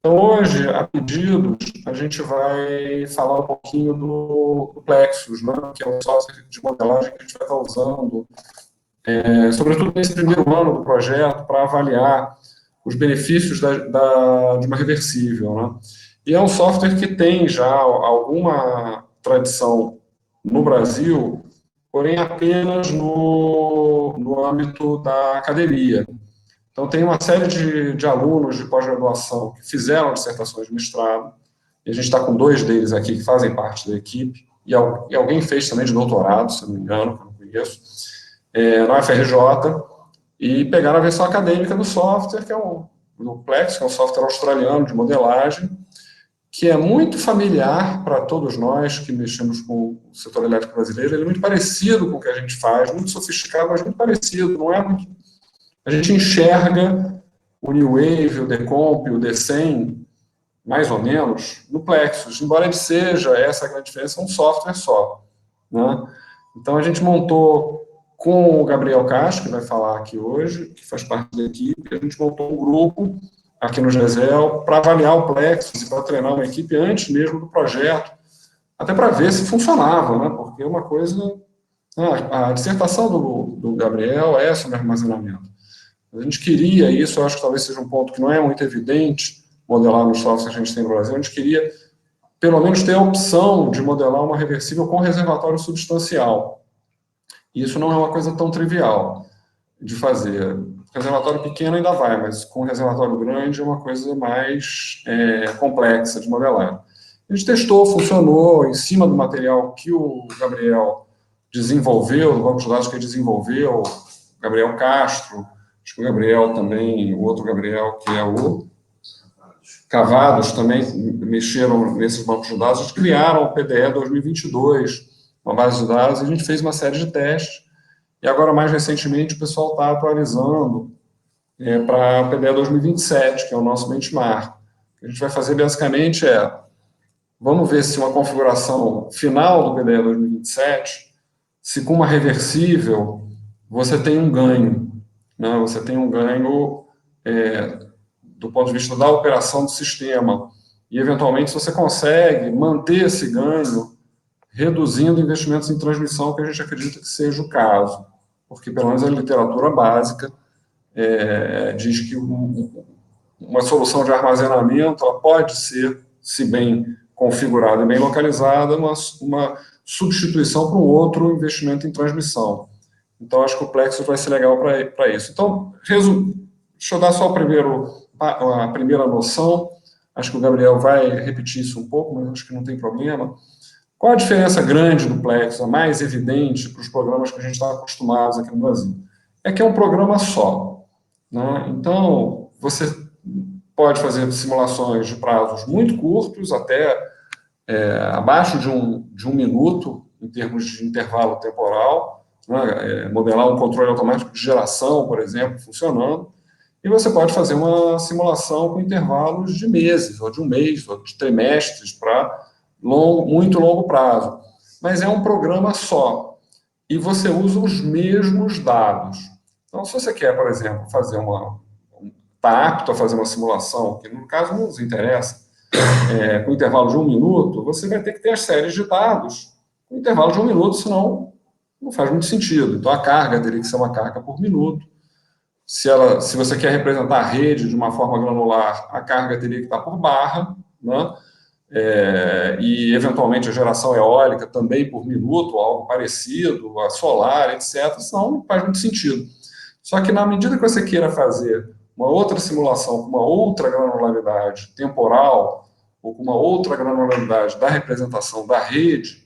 Então, hoje, a pedidos, a gente vai falar um pouquinho do Plexus, né, que é o software de modelagem que a gente vai estar usando, sobretudo nesse primeiro ano do projeto, para avaliar os benefícios de uma reversível. Né? E é um software que tem já alguma tradição no Brasil, porém apenas no âmbito da academia. Então, tem uma série de alunos de pós-graduação que fizeram dissertações de mestrado, e a gente está com 2 deles aqui que fazem parte da equipe, e alguém fez também de doutorado, se não me engano, que eu não conheço, na UFRJ, e pegaram a versão acadêmica do software, que é do Plex, que é um software australiano de modelagem, que é muito familiar para todos nós que mexemos com o setor elétrico brasileiro. Ele é muito parecido com o que a gente faz, muito sofisticado, mas muito parecido, não é muito... A gente enxerga o New Wave, o Decomp, o D100, mais ou menos, no Plexus, embora ele seja, essa grande diferença, um software só. Né? Então, a gente montou com o Gabriel Castro, que vai falar aqui hoje, que faz parte da equipe, a gente montou um grupo aqui no GESEL para avaliar o Plexus e para treinar uma equipe antes mesmo do projeto, até para ver se funcionava, né? Porque é uma coisa... A dissertação do Gabriel é sobre armazenamento. A gente queria isso, eu acho que talvez seja um ponto que não é muito evidente modelar nos softwares que a gente tem no Brasil, a gente queria, pelo menos, ter a opção de modelar uma reversível com reservatório substancial. E isso não é uma coisa tão trivial de fazer. Reservatório pequeno ainda vai, mas com reservatório grande é uma coisa mais complexa de modelar. A gente testou, funcionou, em cima do material que o Gabriel desenvolveu, do banco de dados que ele desenvolveu, Gabriel Castro, acho que o Gabriel também, o outro Gabriel, que é o Cavados, também mexeram nesses bancos de dados, eles criaram o PDE 2022, uma base de dados, e a gente fez uma série de testes, e agora, mais recentemente, o pessoal está atualizando para o PDE 2027, que é o nosso benchmark. O que a gente vai fazer, basicamente, vamos ver se uma configuração final do PDE 2027, se com uma reversível, você tem um ganho, né? Você tem um ganho do ponto de vista da operação do sistema. E, eventualmente, se você consegue manter esse ganho, reduzindo investimentos em transmissão, que a gente acredita que seja o caso. Porque, pelo menos, a literatura básica diz que uma solução de armazenamento ela pode ser, se bem configurada e bem localizada, uma substituição para um outro investimento em transmissão. Então, acho que o Plexus vai ser legal para isso. Então, deixa eu dar só a primeira noção. Acho que o Gabriel vai repetir isso um pouco, mas acho que não tem problema. Qual a diferença grande do Plexus, a mais evidente para os programas que a gente está acostumado aqui no Brasil? É que é um programa só. Né? Então, você pode fazer simulações de prazos muito curtos, até abaixo de um minuto, em termos de intervalo temporal, né? Modelar um controle automático de geração, por exemplo, funcionando, e você pode fazer uma simulação com intervalos de meses, ou de um mês, ou de trimestres, para muito longo prazo. Mas é um programa só, e você usa os mesmos dados. Então, se você quer, por exemplo, está apto a fazer uma simulação, que no caso não nos interessa, com intervalo de 1 minuto, você vai ter que ter as séries de dados com intervalo de 1 minuto, senão não faz muito sentido. Então, a carga teria que ser uma carga por minuto. Se você quer representar a rede de uma forma granular, a carga teria que estar por barra, né? E, eventualmente, a geração eólica também por minuto, algo parecido, a solar, etc., senão não faz muito sentido. Só que, na medida que você queira fazer uma outra simulação com uma outra granularidade temporal, ou com uma outra granularidade da representação da rede,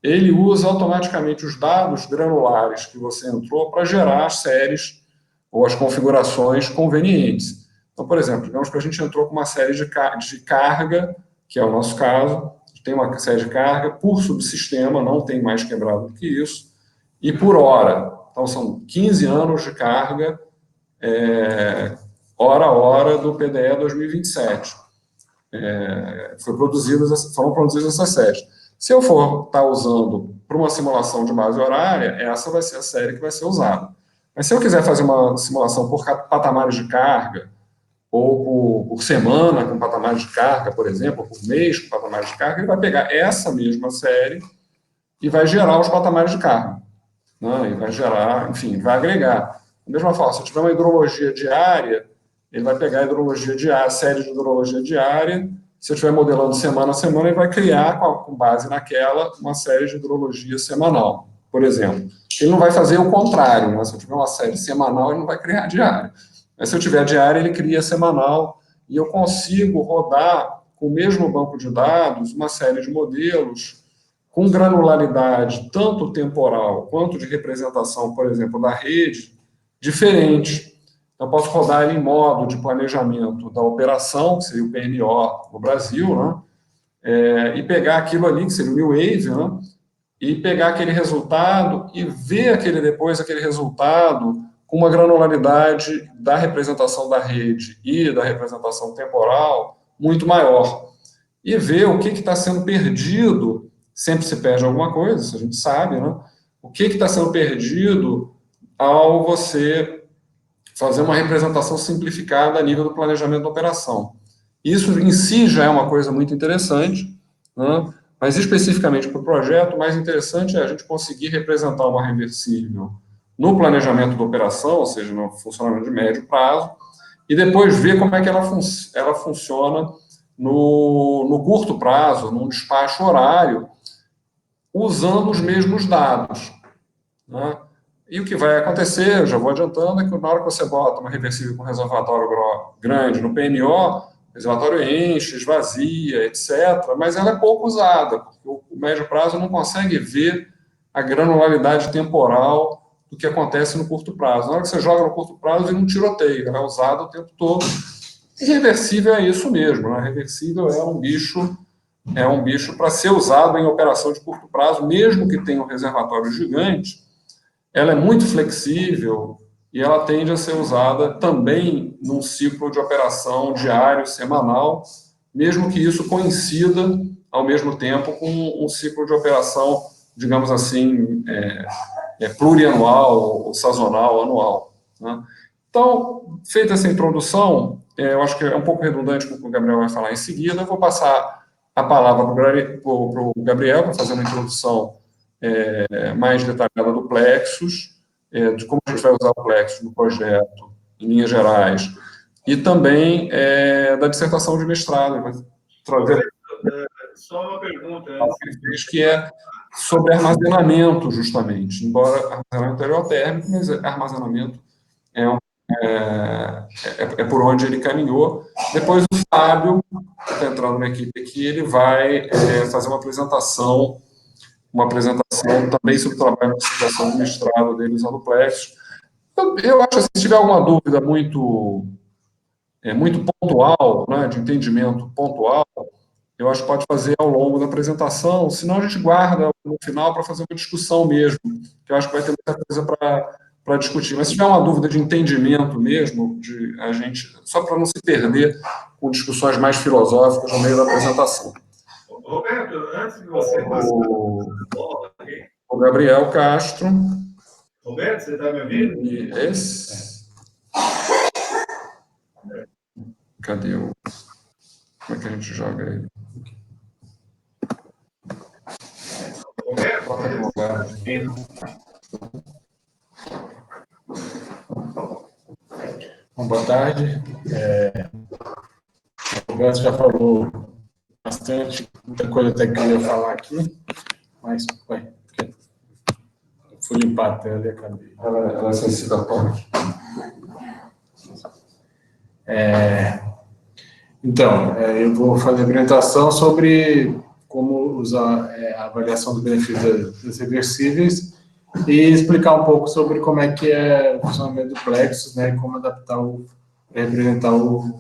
ele usa automaticamente os dados granulares que você entrou para gerar as séries ou as configurações convenientes. Então, por exemplo, digamos que a gente entrou com uma série de carga, que é o nosso caso, tem uma série de carga por subsistema, não tem mais quebrado do que isso, e por hora. Então, são 15 anos de carga, hora a hora, do PDE 2027. Foram produzidas essas séries. Se eu for estar usando para uma simulação de base horária, essa vai ser a série que vai ser usada. Mas se eu quiser fazer uma simulação por patamares de carga, ou por semana com patamares de carga, por exemplo, ou por mês com patamares de carga, ele vai pegar essa mesma série e vai gerar os patamares de carga, né? E vai gerar, enfim, vai agregar. Da mesma forma, se eu tiver uma hidrologia diária, ele vai pegar a hidrologia diária, a série de hidrologia diária. Se eu estiver modelando semana a semana, ele vai criar, com base naquela, uma série de hidrologia semanal, por exemplo. Ele não vai fazer o contrário, né? Se eu tiver uma série semanal, ele não vai criar diária. Mas se eu tiver diária, ele cria semanal, e eu consigo rodar com o mesmo banco de dados uma série de modelos com granularidade tanto temporal quanto de representação, por exemplo, da rede, diferente. Eu posso rodar ele em modo de planejamento da operação, que seria o PMO no Brasil, né? E pegar aquilo ali, que seria o New Wave, né? E pegar aquele resultado e ver depois aquele resultado com uma granularidade da representação da rede e da representação temporal muito maior. E ver o que está sendo perdido, sempre se perde alguma coisa, isso a gente sabe, né? O que está sendo perdido ao você fazer uma representação simplificada a nível do planejamento da operação. Isso em si já é uma coisa muito interessante, né? Mas especificamente para o projeto, o mais interessante é a gente conseguir representar uma reversível no planejamento da operação, ou seja, no funcionamento de médio prazo, e depois ver como é que ela funciona no curto prazo, num despacho horário, usando os mesmos dados, né? E o que vai acontecer, eu já vou adiantando, é que na hora que você bota uma reversível com reservatório grande no PMO, o reservatório enche, esvazia, etc., mas ela é pouco usada, porque o médio prazo não consegue ver a granularidade temporal do que acontece no curto prazo. Na hora que você joga no curto prazo, vira um tiroteio, ela é usada o tempo todo. E reversível é isso mesmo, né? Reversível é um bicho para ser usado em operação de curto prazo, mesmo que tenha um reservatório gigante. Ela é muito flexível e ela tende a ser usada também num ciclo de operação diário, semanal, mesmo que isso coincida ao mesmo tempo com um ciclo de operação, digamos assim, plurianual ou sazonal, anual, né? Então, feita essa introdução, eu acho que é um pouco redundante com o que o Gabriel vai falar em seguida, eu vou passar a palavra para o Gabriel para fazer uma introdução mais detalhada do Plexus, de como a gente vai usar o Plexus no projeto, em linhas gerais, e também da dissertação de mestrado. Vai trazer só uma pergunta antes. Que é sobre armazenamento, justamente. Embora armazenamento aerotérmico, mas armazenamento é por onde ele caminhou. Depois o Fábio, que está entrando na equipe aqui, ele vai fazer uma apresentação também sobre o trabalho de dissertação de mestrado dele usando o Plexus. Eu acho que se tiver alguma dúvida muito pontual, né, de entendimento pontual, eu acho que pode fazer ao longo da apresentação, senão a gente guarda no final para fazer uma discussão mesmo, que eu acho que vai ter muita coisa para discutir. Mas se tiver uma dúvida de entendimento mesmo, só para não se perder com discussões mais filosóficas no meio da apresentação. Roberto, antes de você passar a bola aqui. O Gabriel Castro. Roberto, você está me ouvindo? Cadê o... Como é que a gente joga ele? Bom, boa tarde. O Roberto já falou bastante, muita coisa até que eu ia falar aqui, mas eu fui limpar a tela e acabei. Ela é sensível a toque. Então, eu vou fazer a apresentação sobre como usar a avaliação do benefício das reversíveis e explicar um pouco sobre como é que é o funcionamento do Plexus, né, e como adaptar representar o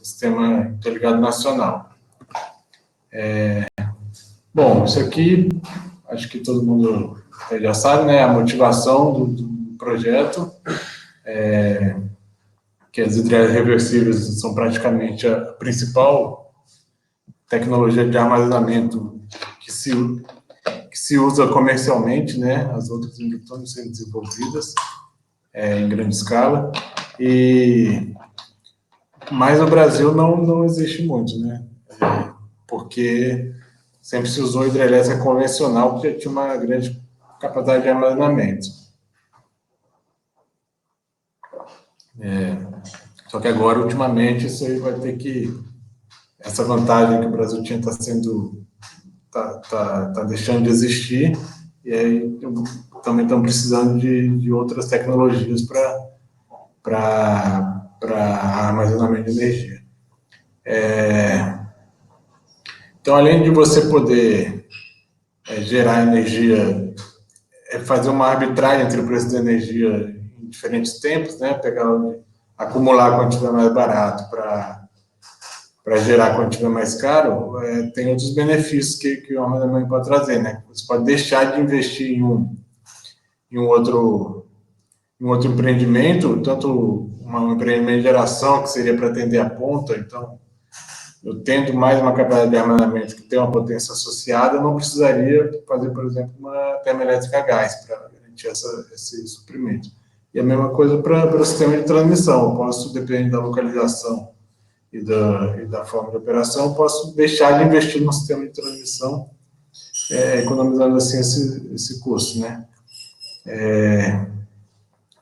Sistema Interligado Nacional. Bom, isso aqui, acho que todo mundo já sabe, né, a motivação do projeto, que as hidrelétricas reversíveis são praticamente a principal tecnologia de armazenamento que se usa comercialmente, né, as outras ainda estão sendo desenvolvidas em grande escala, e Mas no Brasil não existe muito, né? Porque sempre se usou hidrelétrica convencional, porque tinha uma grande capacidade de armazenamento. Só que agora, ultimamente, isso aí vai ter que... Essa vantagem que o Brasil tinha está sendo... Tá deixando de existir, e aí também estão precisando de outras tecnologias para armazenamento de energia. Então, além de você poder gerar energia, fazer uma arbitragem entre o preço da energia em diferentes tempos, né? Acumular quando estiver mais barato para gerar quando estiver mais caro, tem outros benefícios que o armazenamento pode trazer, né? Você pode deixar de investir em um outro empreendimento, tanto um empreendimento de geração, que seria para atender a ponta, então, eu tendo mais uma capacidade de armazenamento que tem uma potência associada, eu não precisaria fazer, por exemplo, uma termoelétrica a gás para garantir esse suprimento. E a mesma coisa para o sistema de transmissão. Eu posso, dependendo da localização e da forma de operação, eu posso deixar de investir no sistema de transmissão, economizando assim esse custo, né?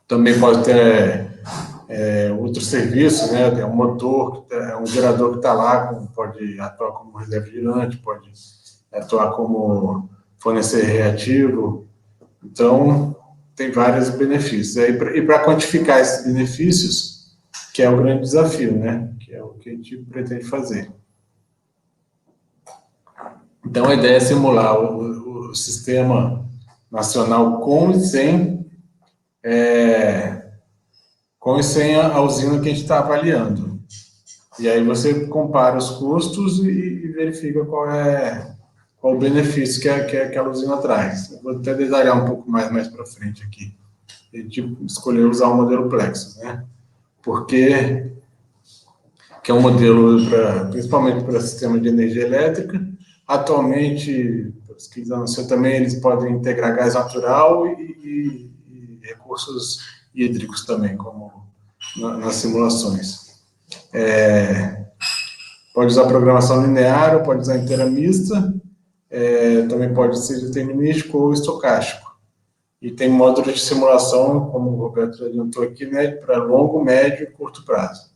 Também pode ter outros serviços, né? Tem um motor, um gerador que está lá, pode atuar como reserva girante, pode atuar como fornecer reativo. Então, tem vários benefícios. E para quantificar esses benefícios, que é o grande desafio, né? Que é o que a gente pretende fazer. Então, a ideia é simular o sistema nacional com e sem a usina que a gente está avaliando. E aí você compara os custos e verifica qual o benefício que aquela usina traz. Eu vou até detalhar um pouco mais para frente aqui. A gente escolheu usar o modelo Plexus, né? Porque que é um modelo principalmente para sistema de energia elétrica. Atualmente, pesquisando você também, eles podem integrar gás natural e recursos hídricos também, como nas simulações. Pode usar programação linear, ou pode usar inteira mista, também pode ser determinístico ou estocástico. E tem módulos de simulação, como o Roberto adiantou aqui, né, para longo, médio e curto prazo.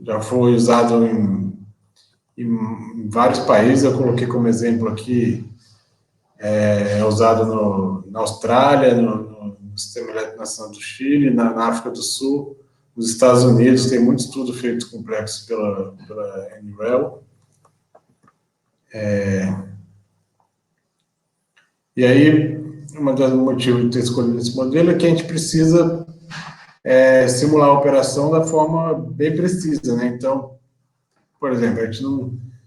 Já foi usado em vários países, eu coloquei como exemplo aqui, usado na Austrália, no Sistema Elétrico Nacional do Chile, na África do Sul, nos Estados Unidos, tem muito estudo feito complexo pela NREL. E aí, um dos motivos de ter escolhido esse modelo é que a gente precisa simular a operação da forma bem precisa, né? Então, por exemplo,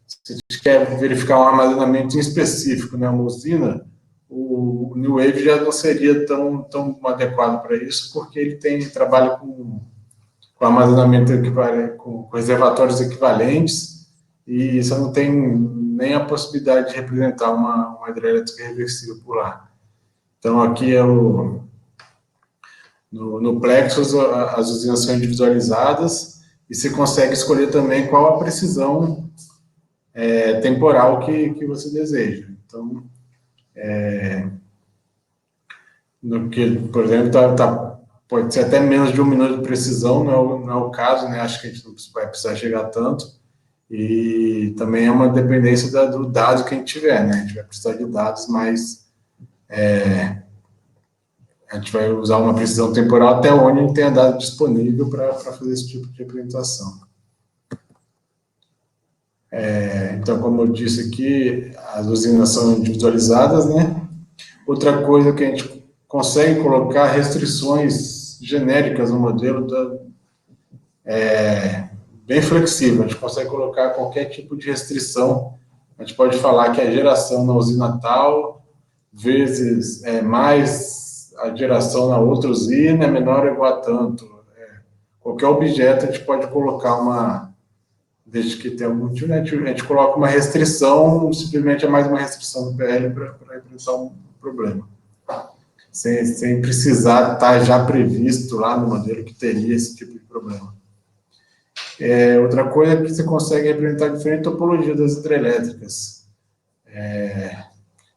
se a gente quer verificar um armazenamento em específico, né, uma usina, o New Wave já não seria tão adequado para isso, porque ele trabalha com armazenamento equivalente, com reservatórios equivalentes, e você não tem nem a possibilidade de representar uma hidrelétrica reversível por lá. Então, aqui no Plexus, as usinas são individualizadas, e você consegue escolher também qual a precisão temporal que você deseja. Então, por exemplo, pode ser até menos de 1 minuto de precisão, não é o caso, né? Acho que a gente não vai precisar chegar tanto. E também é uma dependência do dado que a gente tiver, né? A gente vai precisar de dados mais... a gente vai usar uma precisão temporal até onde a gente tenha dado disponível para fazer esse tipo de representação. Então, como eu disse aqui, as usinas são individualizadas, né? Outra coisa que a gente consegue colocar restrições genéricas no modelo bem flexível. A gente consegue colocar qualquer tipo de restrição. A gente pode falar que a geração na usina tal, vezes mais a geração na outra usina, é menor ou igual a tanto. Qualquer objeto a gente pode colocar desde que tenha algum motivo, né? A gente coloca uma restrição, simplesmente é mais uma restrição do PL para representar um problema. sem precisar estar já previsto lá no modelo que teria esse tipo de problema. Outra coisa é que você consegue representar diferente topologia das hidrelétricas.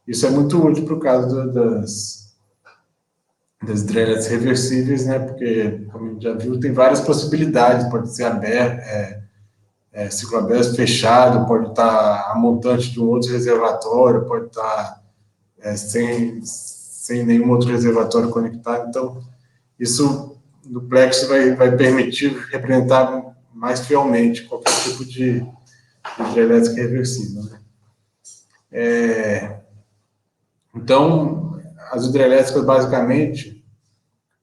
Isso é muito útil para o caso das hidrelétricas reversíveis, né? Porque, como a gente já viu, tem várias possibilidades. Pode ser aberto, ciclo aberto fechado, pode estar a montante de um outro reservatório, pode estar sem nenhum outro reservatório conectado. Então, isso no Plexus vai permitir representar mais fielmente qualquer tipo de hidrelétrica reversível, né? Então, as hidrelétricas, basicamente,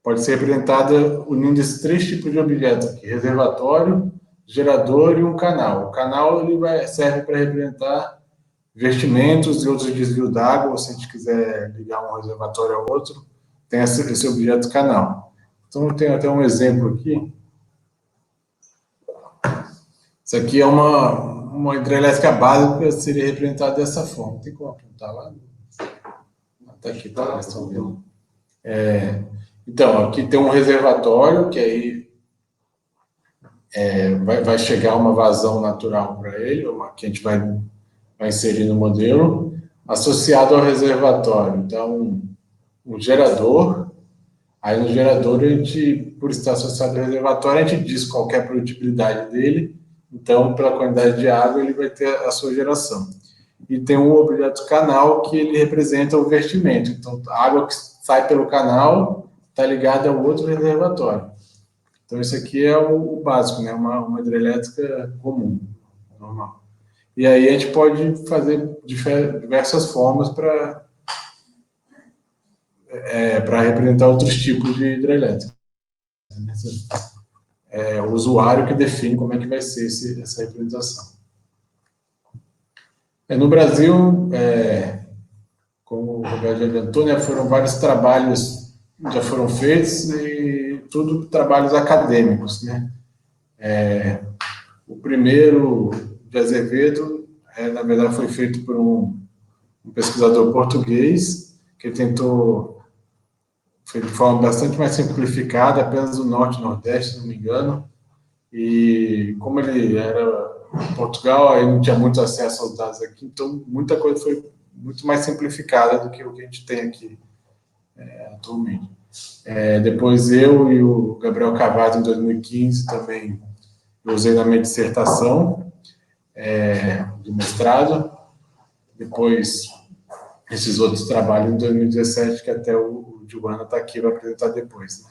pode ser representada unindo esses três tipos de objetos aqui: reservatório, gerador e um canal. O canal ele serve para representar vertimentos e outros desvios d'água, se a gente quiser ligar um reservatório ao outro, tem esse objeto canal. Então, eu tenho até um exemplo aqui. Isso aqui é uma hidrelétrica básica, seria representada dessa forma. Tem como apontar lá? Está aqui, tá? Vocês estão vendo. Então, aqui tem um reservatório, que aí vai chegar uma vazão natural para ele, que a gente vai inserir no modelo, associado ao reservatório. Então, um gerador. Aí no gerador, a gente, por estar associado ao reservatório, a gente diz qual é a produtibilidade dele. Então, pela quantidade de água, ele vai ter a sua geração. E tem um objeto canal que ele representa o vertimento. Então, a água que sai pelo canal está ligada ao outro reservatório. Então, isso aqui é o básico, né? Uma hidrelétrica comum, normal. E aí a gente pode fazer diversas formas para representar outros tipos de hidrelétrica. O usuário que define como é que vai ser essa representação. No Brasil, como o Roberto já adiantou, né, foram vários trabalhos que já foram feitos e tudo trabalhos acadêmicos, né? O primeiro de Azevedo, na verdade, foi feito por um pesquisador português que tentou, foi de forma bastante mais simplificada, apenas o norte e nordeste, se não me engano, e como ele era em Portugal, aí não tinha muito acesso aos dados aqui, então muita coisa foi muito mais simplificada do que o que a gente tem aqui atualmente. Depois eu e o Gabriel Cavado, em 2015, também usei na minha dissertação de mestrado. Depois, esses outros trabalhos em 2017, que até o Giovanna está aqui, vai apresentar depois, né?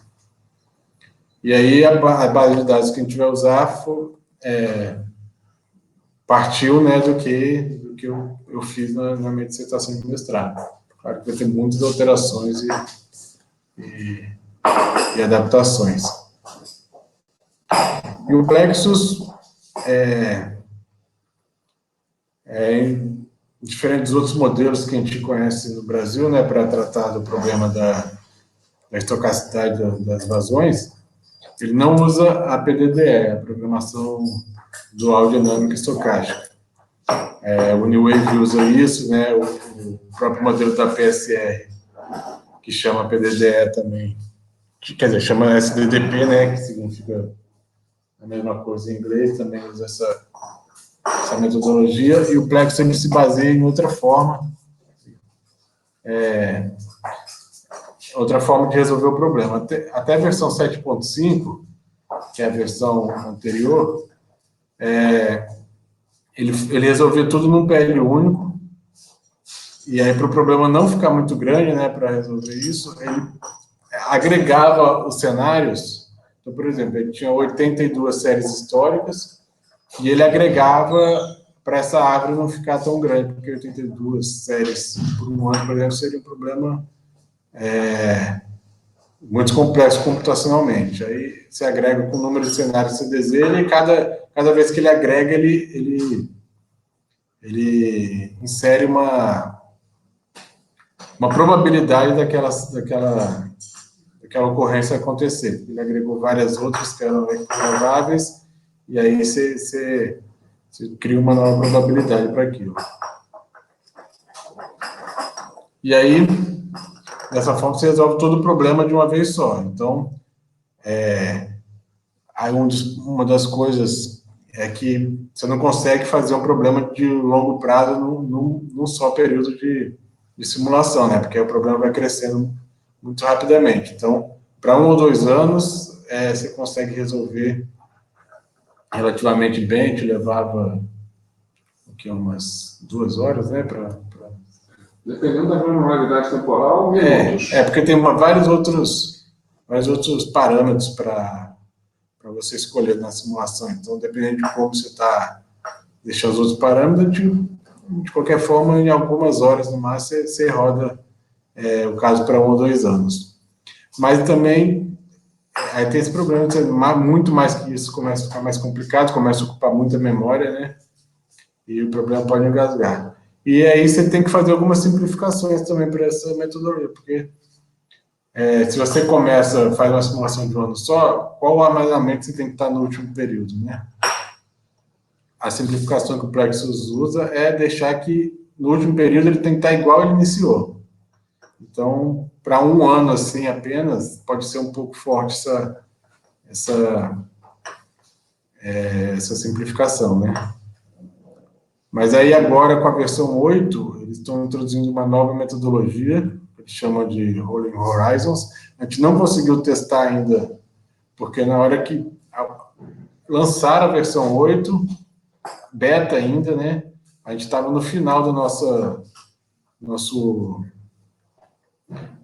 E aí, a base de dados que a gente vai usar partiu, né, do que eu fiz na minha dissertação de mestrado. Claro que vai ter muitas alterações e adaptações. E o Plexus diferente dos outros modelos que a gente conhece no Brasil, né, para tratar do problema da estocasticidade das vazões, ele não usa a PDDE, a programação dual dinâmica estocástica. O New Wave usa isso, né, o próprio modelo da PSR, que chama PDDE também, quer dizer, chama SDDP, né, que significa a mesma coisa em inglês, também usa essa metodologia, e o Plexus ele se baseia em outra forma de resolver o problema. Até a versão 7.5, que é a versão anterior, ele resolveu tudo num PL único, e aí, para o problema não ficar muito grande, né, para resolver isso, ele agregava os cenários. Então, por exemplo, ele tinha 82 séries históricas, e ele agregava para essa árvore não ficar tão grande, porque 82 séries por um ano, por exemplo, seria um problema muito complexo computacionalmente. Aí você agrega com o número de cenários que você deseja, e cada vez que ele agrega, ele insere uma probabilidade daquela ocorrência acontecer. Ele agregou várias outras que eram prováveis, e aí você cria uma nova probabilidade para aquilo. E aí, dessa forma você resolve todo o problema de uma vez só. Então, aí uma das coisas é que você não consegue fazer um problema de longo prazo num só período de simulação, né? Porque o problema vai crescendo muito rapidamente. Então, para 1 ou 2 anos, você consegue resolver relativamente bem, te levava umas 2 horas, né? Dependendo da granularidade temporal, minutos. Porque tem vários outros parâmetros para você escolher na simulação. Então, dependendo de como você está deixando os outros parâmetros, de qualquer forma, em algumas horas no máximo, você roda o caso para 1 ou 2 anos. Mas também, aí tem esse problema de ser muito mais que isso, começa a ficar mais complicado, começa a ocupar muita memória, né? E o problema pode engasgar. E aí você tem que fazer algumas simplificações também para essa metodologia, porque se você faz uma simulação de 1 ano só, qual o armazenamento você tem que estar no último período, né? A simplificação que o Plexus usa é deixar que no último período ele tem que estar igual ele iniciou. Então, para 1 ano assim apenas, pode ser um pouco forte essa simplificação, né? Mas aí agora, com a versão 8, eles estão introduzindo uma nova metodologia, que eles chamam de Rolling Horizons. A gente não conseguiu testar ainda, porque na hora que lançaram a versão 8, beta ainda, né? A gente estava no final da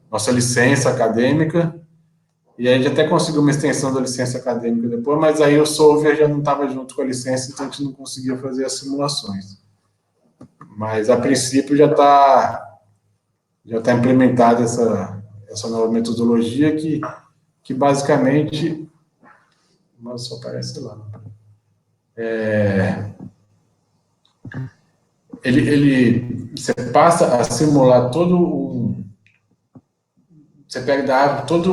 nossa licença acadêmica, e a gente até conseguiu uma extensão da licença acadêmica depois, mas aí o solver já não estava junto com a licença, então a gente não conseguia fazer as simulações. Mas, a princípio, já tá implementada essa nova metodologia que basicamente... Nossa, só aparece lá. Você passa a simular você pega da árvore todos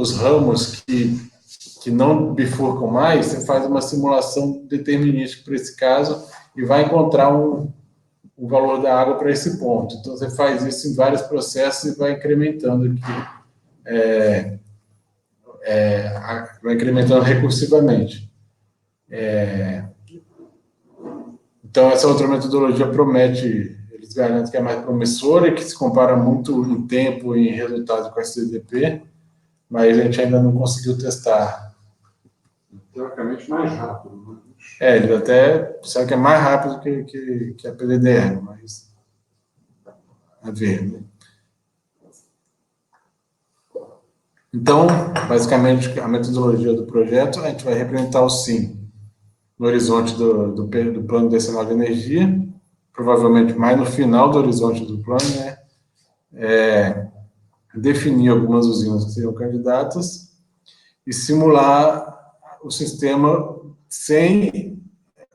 os ramos que não bifurcam mais, você faz uma simulação determinística para esse caso e vai encontrar o valor da água para esse ponto. Então, você faz isso em vários processos e vai incrementando aqui, vai incrementando recursivamente. Então, essa outra metodologia promete, eles garantem que é mais promissora e que se compara muito em tempo e em resultado com a CDP, mas a gente ainda não conseguiu testar. Teoricamente, mais rápido. Né? Eles até disseram que é mais rápido que a PDDR, mas a ver, né? Então, basicamente, a metodologia do projeto, a gente vai representar o SIM no horizonte do plano decenal de energia, provavelmente mais no final do horizonte do plano, né? Definir algumas usinas que seriam candidatas e simular o sistema sem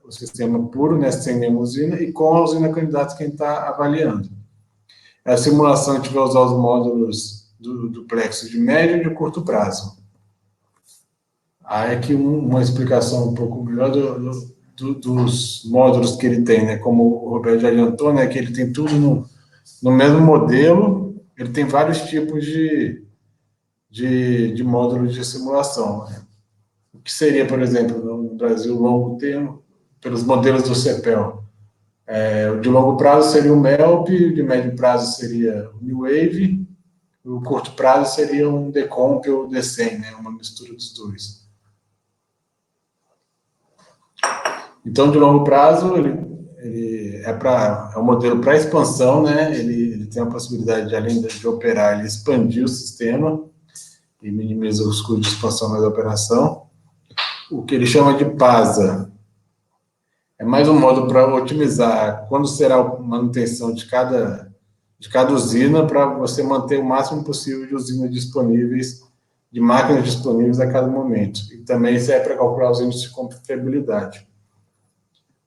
o sistema puro, né, sem nenhuma usina, e com a usina candidata que a gente está avaliando. A simulação a gente vai usar os módulos do Plexus de médio e de curto prazo. Aí aqui uma explicação um pouco melhor dos módulos que ele tem, né? Como o Roberto já adiantou, né? Que ele tem tudo no mesmo modelo, ele tem vários tipos de módulos de simulação, né? O que seria, por exemplo, no Brasil, longo termo, pelos modelos do CEPEL. O de longo prazo seria o MELP, o de médio prazo seria o New Wave, o curto prazo seria um Decomp ou DCEM, né? Uma mistura dos dois. Então, de longo prazo, ele é um modelo para expansão, né? Ele tem a possibilidade de, além de operar, ele expandir o sistema e minimiza os custos de expansão da operação. O que ele chama de PASA é mais um modo para otimizar quando será a manutenção de cada usina, para você manter o máximo possível de usinas disponíveis, de máquinas disponíveis a cada momento. E também serve para calcular os índices de confiabilidade.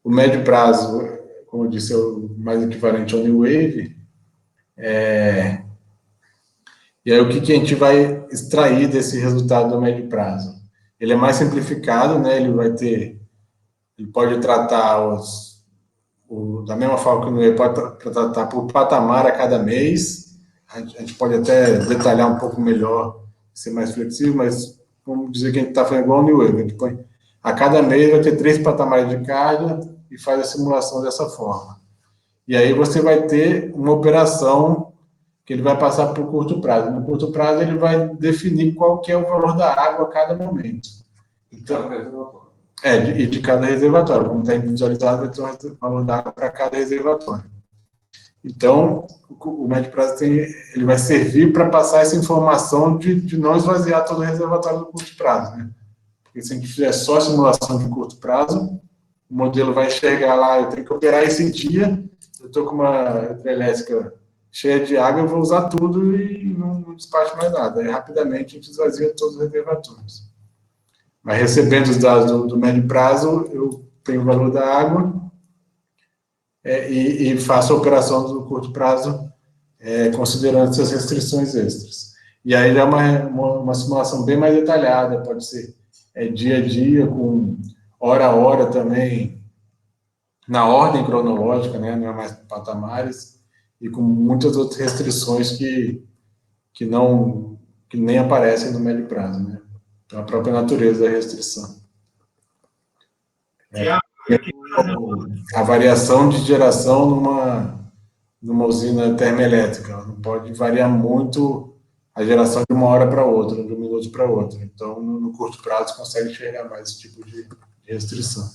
O médio prazo, como eu disse, é o mais equivalente ao New Wave. E aí, o que a gente vai extrair desse resultado do médio prazo? Ele é mais simplificado, né? Ele pode tratar da mesma forma que o New Wave pode tratar por patamar a cada mês. a gente pode até detalhar um pouco melhor, ser mais flexível, mas vamos dizer que a gente está fazendo igual o New Wave, a gente põe, a cada mês vai ter 3 patamares de carga e faz a simulação dessa forma. E aí você vai ter uma operação que ele vai passar por curto prazo. No curto prazo, ele vai definir qual que é o valor da água a cada momento. Então, de cada reservatório. Como está individualizado, vai ter um valor da água para cada reservatório. Então, o médio prazo ele vai servir para passar essa informação de não esvaziar todo o reservatório no curto prazo. Né? Porque se a gente fizer só simulação de curto prazo, o modelo vai enxergar lá, eu tenho que operar esse dia, eu estou com uma hidrelétrica cheia de água, eu vou usar tudo e não despacho mais nada. Aí, rapidamente, a gente esvazia todos os reservatórios. Mas recebendo os dados do médio prazo, eu tenho o valor da água e faço a operação do curto prazo considerando essas restrições extras. E aí já é uma simulação bem mais detalhada, pode ser dia a dia, com hora a hora também, na ordem cronológica, né, não é mais patamares, e com muitas outras restrições que nem aparecem no médio prazo, né? Então, a própria natureza da restrição. A variação de geração numa usina termoelétrica, não pode variar muito a geração de uma hora para outra, de um minuto para outro. Então, no curto prazo, consegue enxergar mais esse tipo de restrição.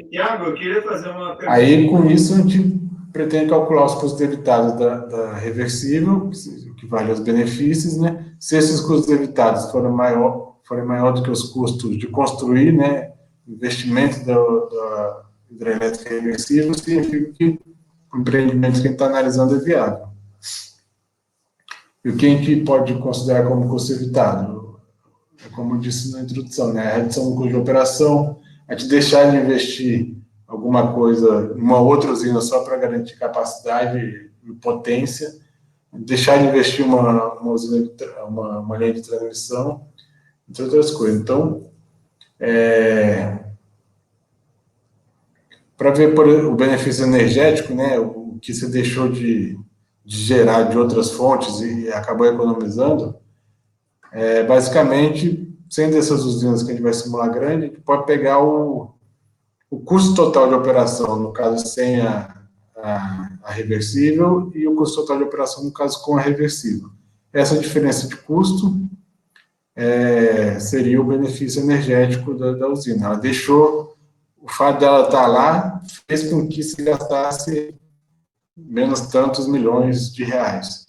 Tiago, eu queria fazer uma pergunta. Aí, com isso, a gente pretende calcular os custos evitados da reversível, que vale aos benefícios, né? Se esses custos evitados forem maior do que os custos de construir, né? Investimento da hidrelétrica reversível, significa que o empreendimento que a gente está analisando é viável. E o que a gente pode considerar como custo evitado? Como eu disse na introdução, né? A redução do custo de operação, a gente deixar de investir alguma coisa, uma outra usina só para garantir capacidade e potência, deixar de investir uma usina, uma linha de transmissão, entre outras coisas. Então, para ver o benefício energético, né, o que você deixou de gerar de outras fontes e acabou economizando, basicamente, sem dessas usinas que a gente vai simular grande, a gente pode pegar o custo total de operação, no caso, sem a reversível, e o custo total de operação, no caso, com a reversível. Essa diferença de custo seria o benefício energético da usina. Ela deixou, o fato dela estar lá, fez com que se gastasse menos tantos milhões de reais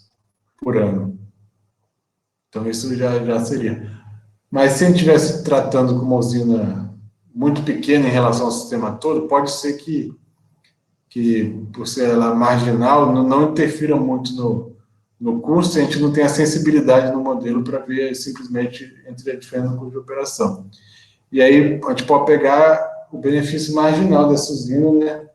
por ano. Então, isso já seria. Mas se a gente estivesse tratando com uma usina muito pequena em relação ao sistema todo, pode ser que por ser ela marginal, não interfira muito no custo, a gente não tem a sensibilidade no modelo para ver simplesmente entre a diferença no custo de operação. E aí a gente pode pegar o benefício marginal dessa usina, né,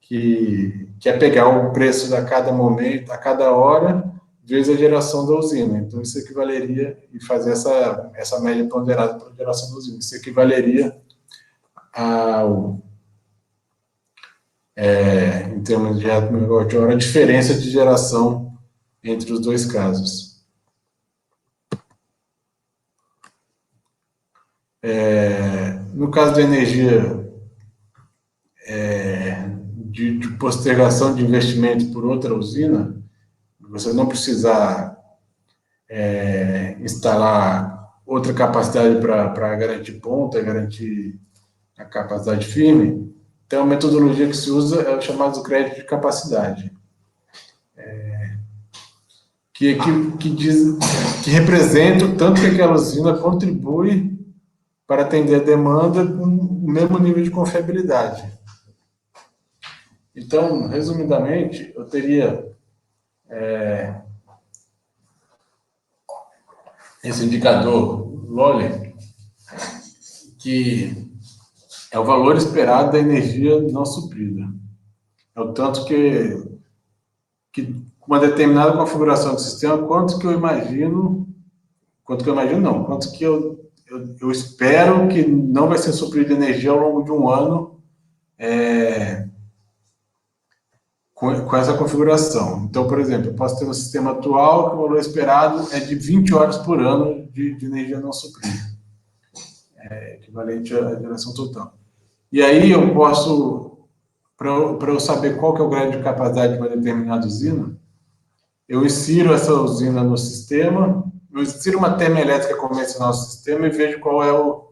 que é pegar o preço a cada momento, a cada hora, vezes a geração da usina. Então, isso equivaleria, e fazer essa média ponderada para a geração da usina, isso equivaleria em termos de real por megawatt-hora, a diferença de geração entre os dois casos. No caso da energia, de postergação de investimento por outra usina, você não precisar instalar outra capacidade para garantir ponta, garantir a capacidade firme. Então, a metodologia que se usa é o chamado crédito de capacidade, que representa o tanto que aquela usina contribui para atender a demanda com o mesmo nível de confiabilidade. Então, resumidamente, eu teria esse indicador LOLE, que é o valor esperado da energia não suprida. É o tanto que com uma determinada configuração do sistema, quanto que eu espero que não vai ser suprida energia ao longo de um ano, com essa configuração. Então, por exemplo, eu posso ter um sistema atual que o valor esperado é de 20 horas por ano de energia não suprida, equivalente à geração total. E aí eu posso, para eu saber qual que é o grau de capacidade de uma determinada usina, eu insiro essa usina no sistema, eu insiro uma termoelétrica convencional no sistema e vejo qual é o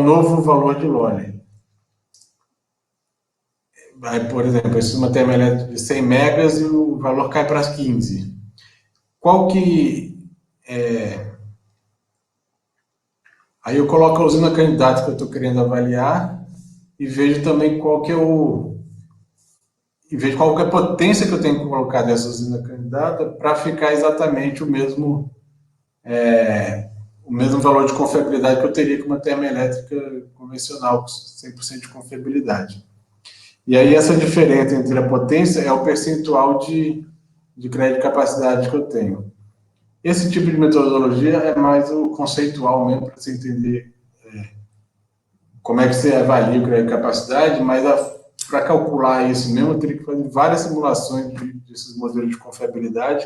novo valor de LOLE. Aí, por exemplo, eu insiro uma termoelétrica de 100 megas e o valor cai para 15. Qual que Aí eu coloco a usina candidata que eu estou querendo avaliar e vejo também e vejo qual que é a potência que eu tenho que colocar dessa usina candidata para ficar exatamente o mesmo valor de confiabilidade que eu teria com uma termoelétrica convencional, com 100% de confiabilidade. E aí essa diferença entre a potência é o percentual de crédito de capacidade que eu tenho. Esse tipo de metodologia é mais o conceitual mesmo, para você entender como é que você avalia o crédito de capacidade, mas para calcular isso mesmo, eu teria que fazer várias simulações desses modelos de confiabilidade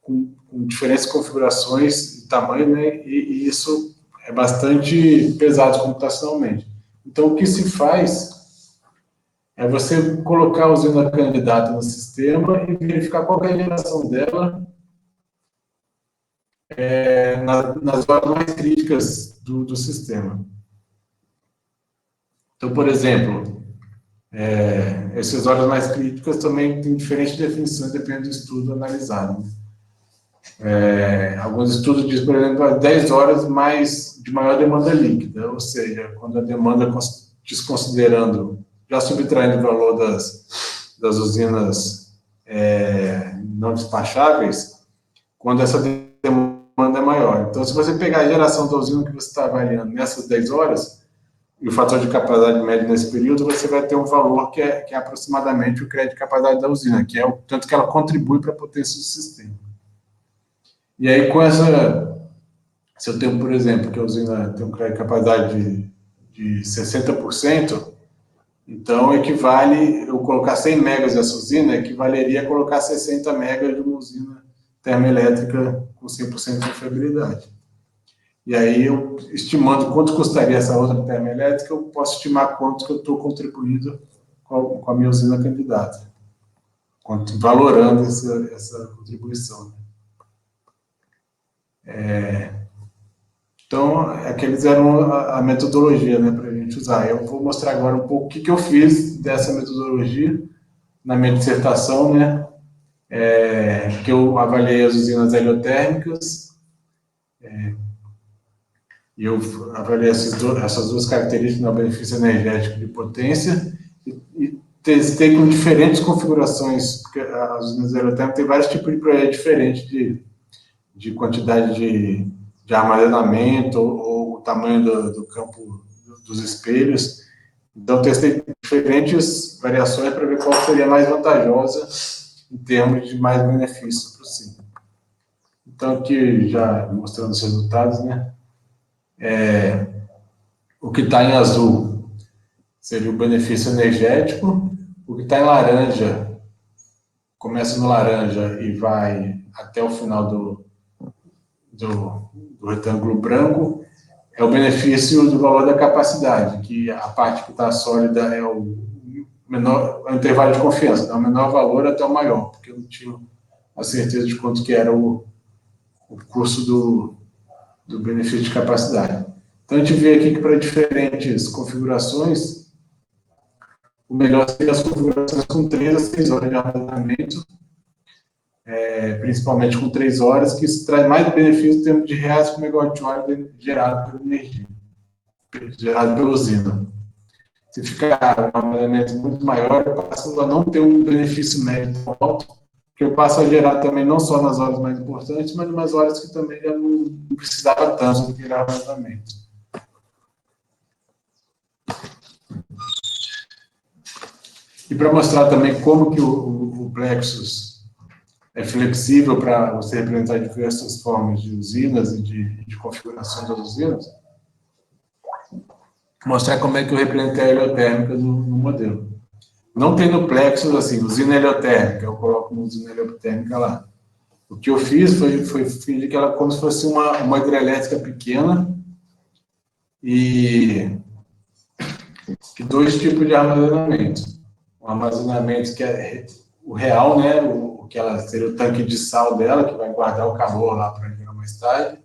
com diferentes configurações e tamanho, né? E isso é bastante pesado computacionalmente. Então, o que se faz é você colocar a usina candidata no sistema e verificar qual é a geração dela nas horas mais críticas do sistema. Então, por exemplo, essas horas mais críticas também têm diferentes definições, dependendo do estudo analisado. Alguns estudos dizem, por exemplo, 10 horas de maior demanda líquida, ou seja, quando a demanda, desconsiderando, já subtraindo o valor das usinas não despacháveis, quando essa demanda é maior. Então, se você pegar a geração da usina que você está avaliando nessas 10 horas, e o fator de capacidade médio nesse período, você vai ter um valor que é aproximadamente o crédito de capacidade da usina, que é o tanto que ela contribui para a potência do sistema. E aí, se eu tenho, por exemplo, que a usina tem um crédito de capacidade de 60%, então equivale, eu colocar 100 megas dessa usina, equivaleria a colocar 60 megas de uma usina termoelétrica com 100% de confiabilidade. E aí, eu estimando quanto custaria essa outra termoelétrica, eu posso estimar quanto que eu estou contribuindo com a minha usina candidata, valorando essa contribuição. Então, aqueles eram a metodologia, né, para a gente usar. Eu vou mostrar agora um pouco o que eu fiz dessa metodologia na minha dissertação, né, que eu avaliei as usinas heliotérmicas, e eu avaliei essas duas características no benefício energético de potência e testei com diferentes configurações, porque as usinas heliotérmicas têm vários tipos de projetos diferentes de quantidade de armazenamento ou o tamanho do campo dos espelhos. Então, testei diferentes variações para ver qual seria mais vantajosa em termos de mais benefício para o ciclo. Então, aqui já mostrando os resultados, né? O que está em azul seria o benefício energético, o que está em laranja, começa no laranja e vai até o final do retângulo branco, é o benefício do valor da capacidade, que a parte que está sólida é o intervalo de confiança, é o menor valor até o maior, porque eu não tinha a certeza de quanto que era o custo do benefício de capacidade. Então, a gente vê aqui que para diferentes configurações, o melhor seria as configurações com 3 a 6 horas de armazenamento, principalmente com 3 horas, que isso traz mais benefício em termos de reais por megawatt-hora gerado pela energia, gerado pela usina. Se ficar um armazenamento muito maior, eu passo a não ter um benefício médio tão alto, que eu passo a gerar também não só nas horas mais importantes, mas nas horas que também já não precisava tanto do que era armazenamento. E para mostrar também como que o Plexus é flexível para você representar diversas formas de usinas e de configuração das usinas, mostrar como é que eu representei a heliotérmica no modelo. Não tem no Plexus, assim, usina heliotérmica, eu coloco uma usina heliotérmica lá. O que eu fiz foi fingir que ela como se fosse uma hidrelétrica pequena e dois tipos de armazenamento. Um armazenamento que é o real, né, o que ela seria o tanque de sal dela, que vai guardar o calor lá para gerar mais tarde,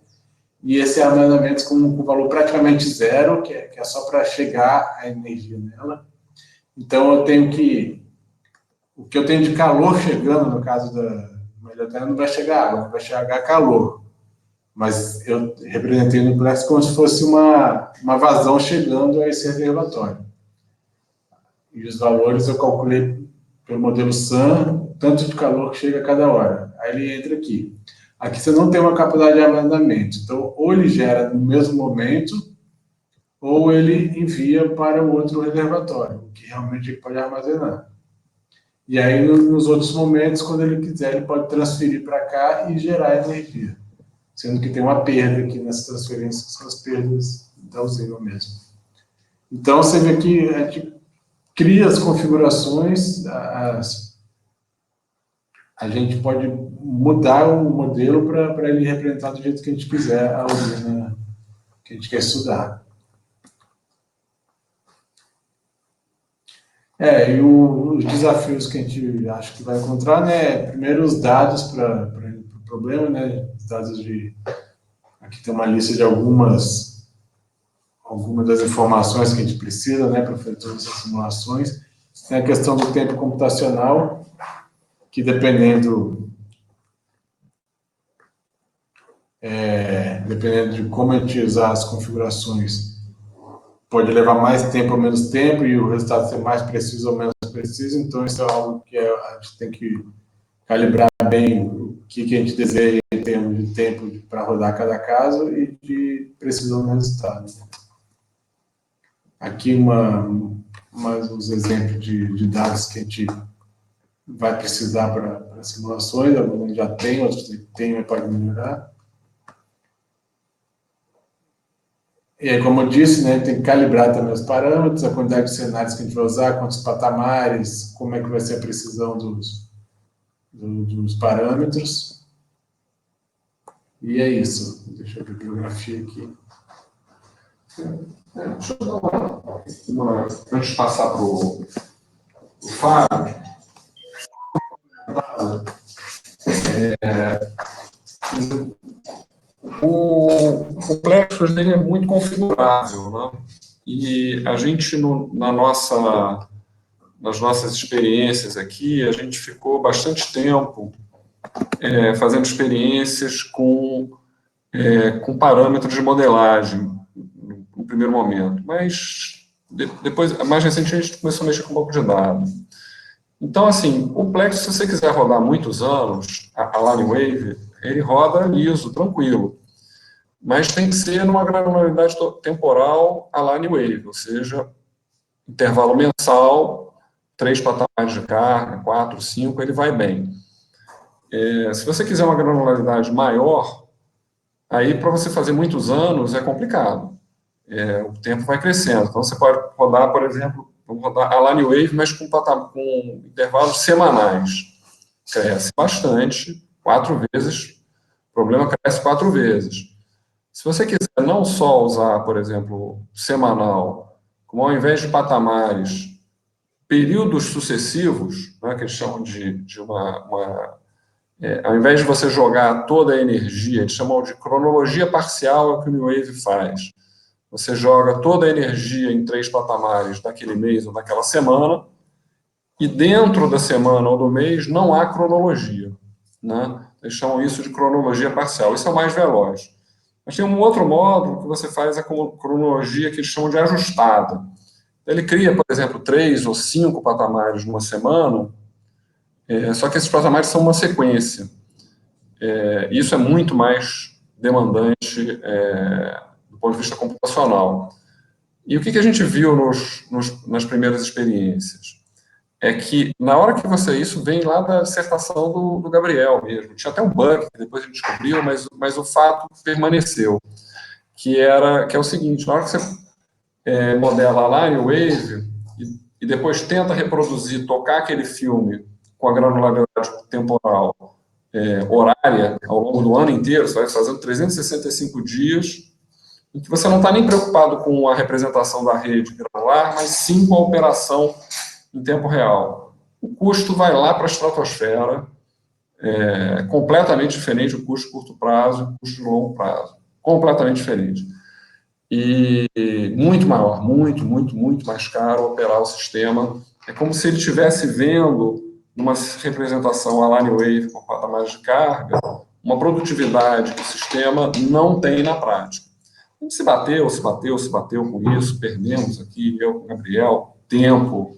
e esse armazenamento com valor praticamente zero, que é só para chegar a energia nela. Então, eu tenho que... O que eu tenho de calor chegando, no caso da heliotérmica, não vai chegar água, vai chegar calor. Mas eu representei no Plex como se fosse uma vazão chegando a esse reservatório. E os valores eu calculei pelo modelo SAM, tanto de calor que chega a cada hora. Aí ele entra aqui. Aqui você não tem uma capacidade de armazenamento. Então, ou ele gera no mesmo momento, ou ele envia para o outro reservatório, que realmente ele pode armazenar. E aí, nos outros momentos, quando ele quiser, ele pode transferir para cá e gerar energia. Sendo que tem uma perda aqui nessas transferências, que são as perdas da usina mesmo. Então, você vê que a gente cria as configurações, a gente pode mudar o modelo para ele representar do jeito que a gente quiser a usina que a gente quer estudar. E os desafios que a gente acha que vai encontrar, né? Primeiro, os dados para o problema, né? Os dados de... Aqui tem uma lista de algumas das informações que a gente precisa, né, para fazer todas essas simulações. Tem a questão do tempo computacional, que dependendo de como a gente usar as configurações, pode levar mais tempo ou menos tempo, e o resultado ser mais preciso ou menos preciso. Então, isso é algo que a gente tem que calibrar bem o que a gente deseja em termos de tempo para rodar cada caso e de precisão do resultado. Aqui mais uns exemplos de dados que a gente vai precisar para simulações. Alguns já tem, outros tem, mas pode melhorar. E aí, como eu disse, né, tem que calibrar também os parâmetros, a quantidade de cenários que a gente vai usar, quantos patamares, como é que vai ser a precisão dos parâmetros. E é isso. Deixa eu ver a bibliografia aqui. Deixa eu dar antes de passar para o Fábio. O Plexus dele é muito configurável, né? E a gente, nas nossas experiências aqui, a gente ficou bastante tempo fazendo experiências com parâmetros de modelagem no primeiro momento, mas depois, mais recentemente, a gente começou a mexer com um pouco de dados. Então, assim, o Plexus, se você quiser rodar muitos anos, a Lanewave, ele roda liso, tranquilo, mas tem que ser numa granularidade temporal a Lanewave, ou seja, intervalo mensal, 3 patamares de carga, 4, 5, ele vai bem. Se você quiser uma granularidade maior, aí para você fazer muitos anos é complicado. O tempo vai crescendo. Então você pode rodar, por exemplo, vamos rodar a Lanewave, mas com intervalos semanais. Cresce bastante, 4 vezes, o problema cresce 4 vezes. Se você quiser não só usar, por exemplo, semanal, como ao invés de patamares, períodos sucessivos, né, que eles chamam de ao invés de você jogar toda a energia, eles chamam de cronologia parcial, é o que o New Wave faz. Você joga toda a energia em 3 patamares daquele mês ou daquela semana, e dentro da semana ou do mês não há cronologia, né? Eles chamam isso de cronologia parcial. Isso é o mais veloz. Mas tem um outro módulo que você faz a cronologia que eles chamam de ajustada. Ele cria, por exemplo, 3 ou 5 patamares numa semana, só que esses patamares são uma sequência. Isso é muito mais demandante do ponto de vista computacional. E o que a gente viu nas primeiras experiências? É que, na hora que isso vem lá da dissertação do Gabriel mesmo. Tinha até um bug que depois a gente descobriu, mas o fato permaneceu. Que é o seguinte, na hora que você modela a line wave e depois tenta reproduzir, tocar aquele filme com a granularidade temporal horária ao longo do ano inteiro, você vai fazendo 365 dias, em que você não está nem preocupado com a representação da rede granular, mas sim com a operação em tempo real. O custo vai lá para a estratosfera, completamente diferente o custo de curto prazo e o custo de longo prazo. Completamente diferente. E muito maior, muito mais caro operar o sistema. É como se ele estivesse vendo, numa representação a line wave com patamares de carga, uma produtividade que o sistema não tem na prática. A gente se bateu com isso, perdemos aqui, eu com o Gabriel, tempo,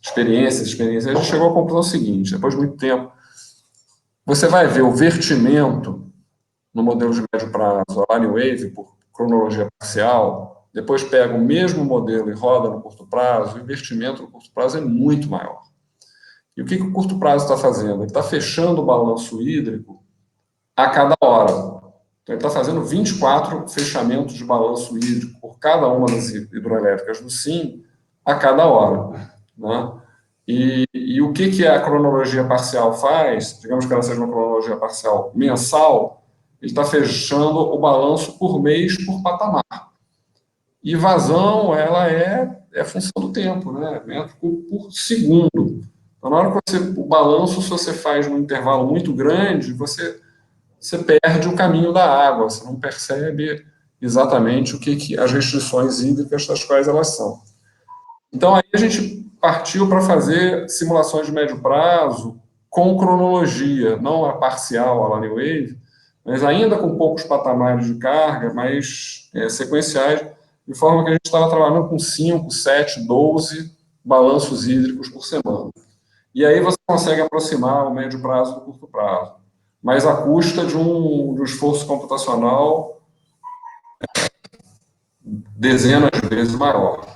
experiência. A gente chegou à conclusão seguinte, depois de muito tempo, você vai ver o vertimento no modelo de médio prazo, a line wave, por cronologia parcial, depois pega o mesmo modelo e roda no curto prazo, o investimento no curto prazo é muito maior. E o que o curto prazo está fazendo? Ele está fechando o balanço hídrico a cada hora. Então, ele está fazendo 24 fechamentos de balanço hídrico por cada uma das hidroelétricas do SIM a cada hora, né? E o que a cronologia parcial faz? Digamos que ela seja uma cronologia parcial mensal, ele está fechando o balanço por mês, por patamar. E vazão, ela é função do tempo, né? Metro por segundo. Então, na hora que o balanço, se você faz num intervalo muito grande, você perde o caminho da água, você não percebe exatamente o que as restrições hídricas das quais elas são. Então, aí a gente partiu para fazer simulações de médio prazo com cronologia, não a parcial, a line wave, mas ainda com poucos patamares de carga, mas sequenciais, de forma que a gente estava trabalhando com 5, 7, 12 balanços hídricos por semana. E aí você consegue aproximar o médio prazo do curto prazo, mas à custa de um esforço computacional dezenas de vezes maior.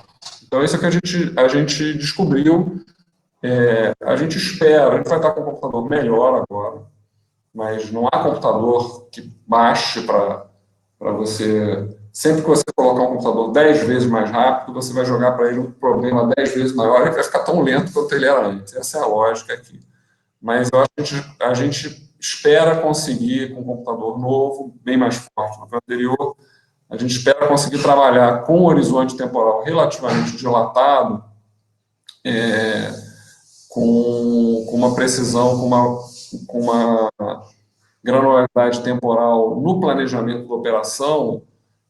Então, isso é que a gente descobriu. A gente espera, a gente vai estar com um computador melhor agora, mas não há computador que baixe para você. Sempre que você colocar um computador 10 vezes mais rápido, você vai jogar para ele um problema 10 vezes maior e vai ficar tão lento quanto ele era antes. Essa é a lógica aqui. Mas eu acho que a gente espera conseguir, com um computador novo, bem mais forte do que o anterior, a gente espera conseguir trabalhar com um horizonte temporal relativamente dilatado, com uma precisão, com uma granularidade temporal no planejamento da operação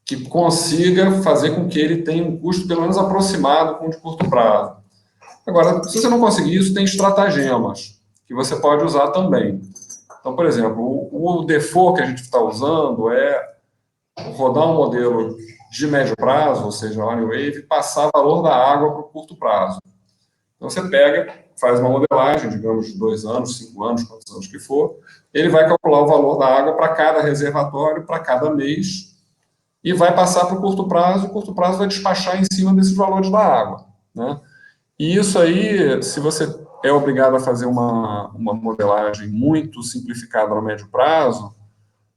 que consiga fazer com que ele tenha um custo pelo menos aproximado com o de curto prazo. Agora, se você não conseguir isso, tem estratagemas que você pode usar também. Então, por exemplo, o default que a gente está usando é rodar um modelo de médio prazo, ou seja, line wave, e passar valor da água para o curto prazo. Então, você pega, faz uma modelagem, digamos, de 2 anos, 5 anos, quantos anos que for, ele vai calcular o valor da água para cada reservatório, para cada mês, e vai passar para o curto prazo, e o curto prazo vai despachar em cima desses valores da água, né? E isso aí, se você é obrigado a fazer uma modelagem muito simplificada no médio prazo,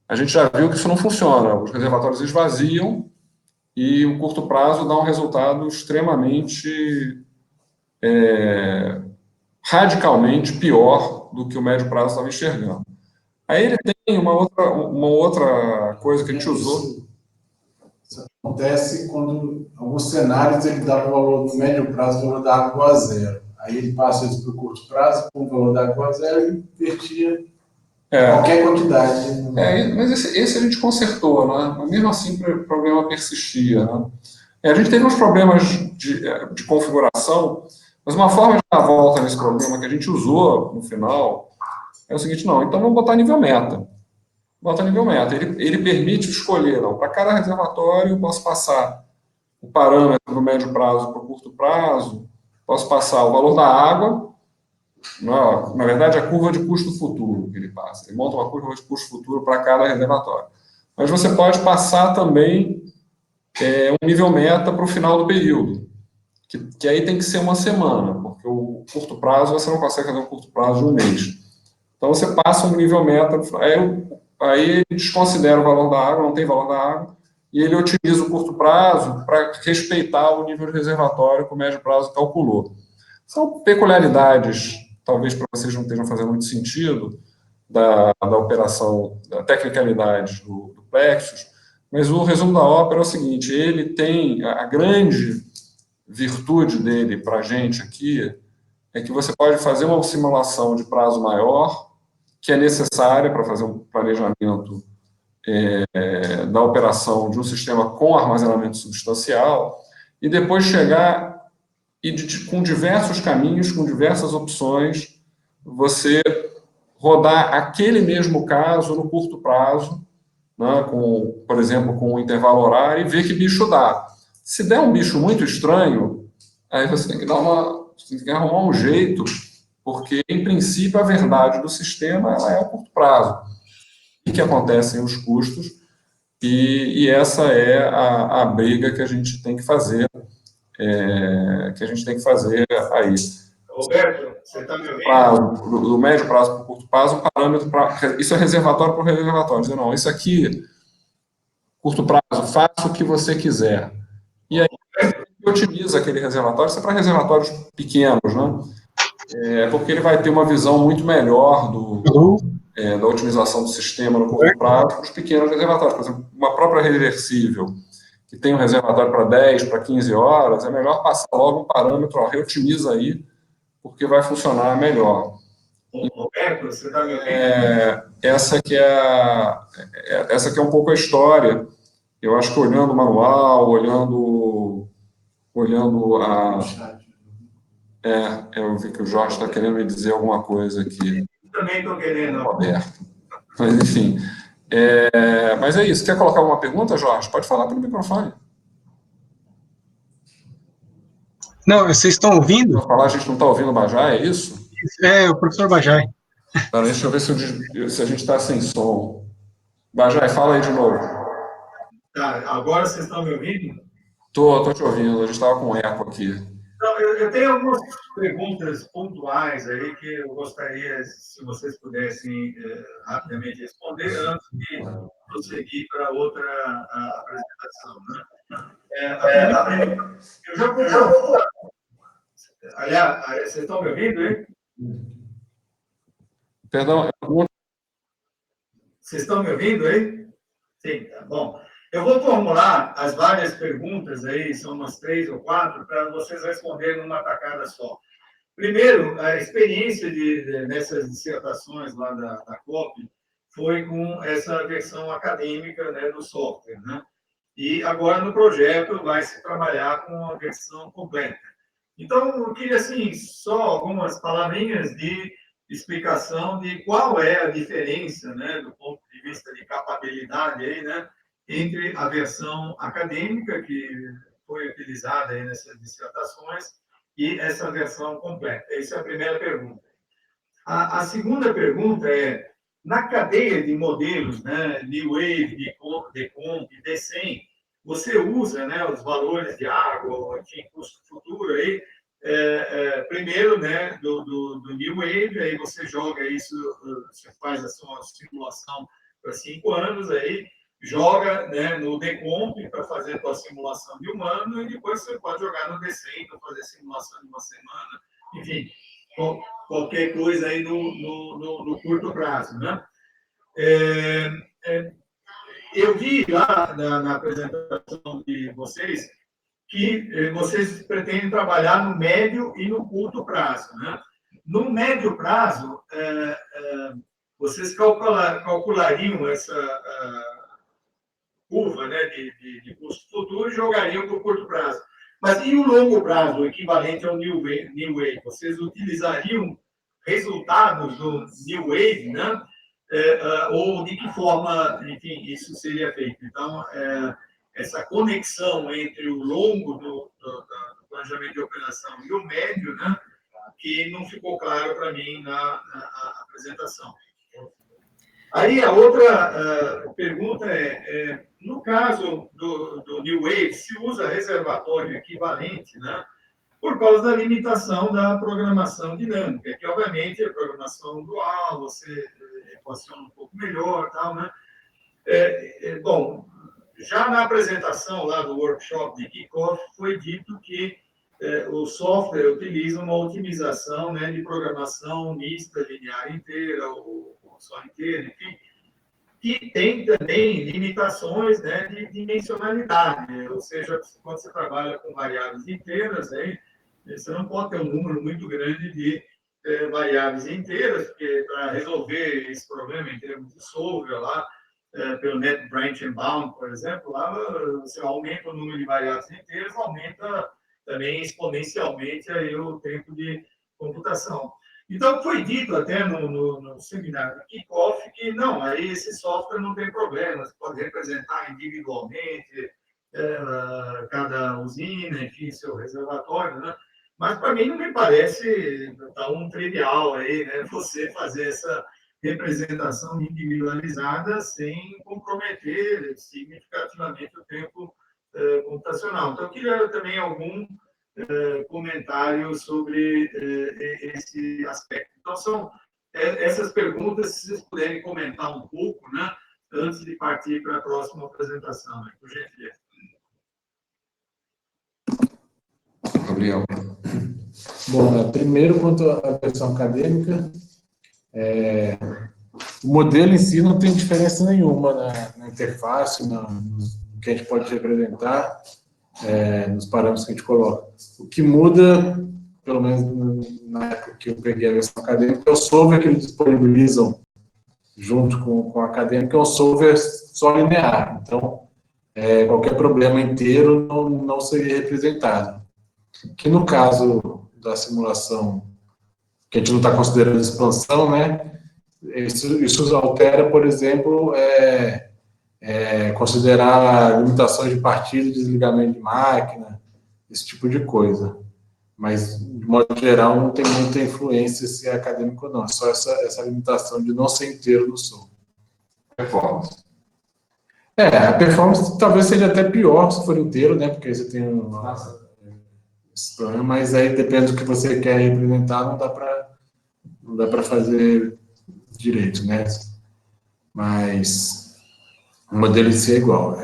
a gente já viu que isso não funciona. Os reservatórios esvaziam e o curto prazo dá um resultado extremamente, radicalmente pior do que o médio prazo estava enxergando. Aí ele tem uma outra coisa que a gente usou. Isso acontece quando, em alguns cenários, ele dá o valor do médio prazo, o valor da água a zero. Aí ele passa isso para o curto prazo, com o valor da água a zero, e invertia qualquer quantidade. Mas esse a gente consertou, né? Mas mesmo assim o problema persistia, né? A gente teve uns problemas de configuração, mas uma forma de dar a volta nesse problema que a gente usou no final é o seguinte: não, então vamos botar nível meta. Bota nível meta. Ele permite escolher, não, para cada reservatório eu posso passar o parâmetro do médio prazo para o curto prazo, posso passar o valor da água, na verdade, a curva de custo futuro que ele passa. Ele monta uma curva de custo futuro para cada reservatório. Mas você pode passar também um nível meta para o final do período, que aí tem que ser uma semana, porque o curto prazo você não consegue fazer um curto prazo de um mês. Então você passa um nível meta, aí ele desconsidera o valor da água, não tem valor da água, e ele otimiza o curto prazo para respeitar o nível de reservatório que o médio prazo calculou. São peculiaridades, talvez para vocês não estejam fazendo muito sentido, da operação, da tecnicalidade do Plexus, mas o resumo da ópera é o seguinte: ele tem a grande virtude dele para a gente aqui, é que você pode fazer uma simulação de prazo maior, que é necessária para fazer um planejamento da operação de um sistema com armazenamento substancial, e depois chegar com diversos caminhos, com diversas opções, você rodar aquele mesmo caso no curto prazo, né, por exemplo, com um intervalo horário, e ver que bicho dá. Se der um bicho muito estranho, aí você tem que você tem que arrumar um jeito, porque, em princípio, a verdade do sistema ela é a curto prazo. O que acontecem os custos, e essa é a briga que a gente tem que fazer, aí. Roberto, você está me ouvindo? Do médio prazo para o curto prazo, um parâmetro para... Isso é reservatório para o reservatório. Dizer, não, isso aqui, curto prazo, faça o que você quiser. E aí, otimiza aquele reservatório. Isso é para reservatórios pequenos, né? Porque ele vai ter uma visão muito melhor da otimização do sistema no curto prazo para os pequenos reservatórios. Por exemplo, uma própria reversível, que tem um reservatório para 10, para 15 horas, é melhor passar logo um parâmetro, reotimiza aí, porque vai funcionar melhor. Roberto, você está me ouvindo? Essa que é um pouco a história. Eu acho que olhando o manual, olhando eu vi que o Jorge está querendo me dizer alguma coisa aqui. Eu também estou querendo. Roberto. Mas, enfim. Mas é isso. Quer colocar alguma pergunta, Jorge? Pode falar pelo microfone. Não, vocês estão ouvindo? Para falar, a gente não está ouvindo o Bajai, é isso? É, o professor Bajai. Deixa eu ver se a gente está sem som. Bajai, fala aí de novo. Tá, agora vocês estão me ouvindo? Tô te ouvindo, a gente estava com eco aqui. Não, eu tenho algumas perguntas pontuais aí que eu gostaria, se vocês pudessem rapidamente responder antes de prosseguir para outra apresentação. Né? Eu já vou... Aliás, vocês estão me ouvindo, hein? Perdão. Vocês estão me ouvindo aí? Sim, tá bom. Eu vou formular as várias perguntas aí, são umas 3 ou 4, para vocês responderem numa tacada só. Primeiro, a experiência nessas dissertações lá da COP foi com essa versão acadêmica, né, do software, né? E agora no projeto vai se trabalhar com a versão completa. Então, eu queria, assim, só algumas palavrinhas de explicação de qual é a diferença, né, do ponto de vista de capabilidade aí, né, entre a versão acadêmica que foi utilizada aí nessas dissertações e essa versão completa. Essa é a primeira pergunta. A segunda pergunta é, na cadeia de modelos, né, New Wave, Decomp, D100, você usa, né, os valores de água, enfim, custo futuro aí, primeiro, né, do New Wave, aí você joga isso, você faz a sua simulação para 5 anos, aí joga, né, no Decomp para fazer a sua simulação de 1 ano, e depois você pode jogar no D100 para fazer simulação de 1 semana, enfim, qualquer coisa aí no curto prazo, né? Eu vi lá na apresentação de vocês que vocês pretendem trabalhar no médio e no curto prazo, né? No médio prazo, vocês calculariam essa curva, né, de custo futuro e jogariam para o curto prazo. Mas e o longo prazo, o equivalente ao New Wave? Vocês utilizariam resultados do New Wave, né? Ou de que forma, enfim, isso seria feito? Então, essa conexão entre o longo do planejamento de operação e o médio, né, que não ficou claro para mim na apresentação. Aí a outra pergunta no caso do New Wave, se usa reservatório equivalente, né, por causa da limitação da programação dinâmica, que obviamente a programação dual, você equaciona um pouco melhor, tal, né? Bom, já na apresentação lá do workshop de kickoff, foi dito que o software utiliza uma otimização, né, de programação mista, linear inteira, ou só inteira, enfim, que tem também limitações, né, de dimensionalidade, né? Ou seja, quando você trabalha com variáveis inteiras, aí, você não pode ter um número muito grande de variáveis inteiras, porque para resolver esse problema em termos de solver lá, pelo net branch and bound, por exemplo, lá você aumenta o número de variáveis inteiras, aumenta também exponencialmente aí o tempo de computação. Então, foi dito até no seminário do Kickoff que não, aí esse software não tem problema, você pode representar individualmente cada usina, enfim, seu reservatório, né? Mas para mim não me parece tão trivial aí, né, você fazer essa representação individualizada sem comprometer significativamente o tempo computacional. Então, eu queria também algum comentário sobre esse aspecto. Então, são essas perguntas, se vocês puderem comentar um pouco, né, antes de partir para a próxima apresentação, né, por gentileza. Gabriel. Bom, primeiro, quanto à questão acadêmica, o modelo em si não tem diferença nenhuma na interface, no que a gente pode representar, nos parâmetros que a gente coloca. O que muda, pelo menos na época que eu peguei a versão acadêmica, é o solver que eles disponibilizam junto com o acadêmico, é um solver só linear. Então, qualquer problema inteiro não seria representado. Que no caso da simulação, que a gente não está considerando expansão, né? Isso altera, por exemplo, considerar limitações de partida, desligamento de máquina, esse tipo de coisa. Mas, de modo geral, não tem muita influência se é acadêmico ou não. É só essa limitação de não ser inteiro no som. Performance. A performance talvez seja até pior se for inteiro, né? Porque você tem esse problema, mas aí depende do que você quer representar, não dá para fazer direito, né? Mas o modelo em si é igual.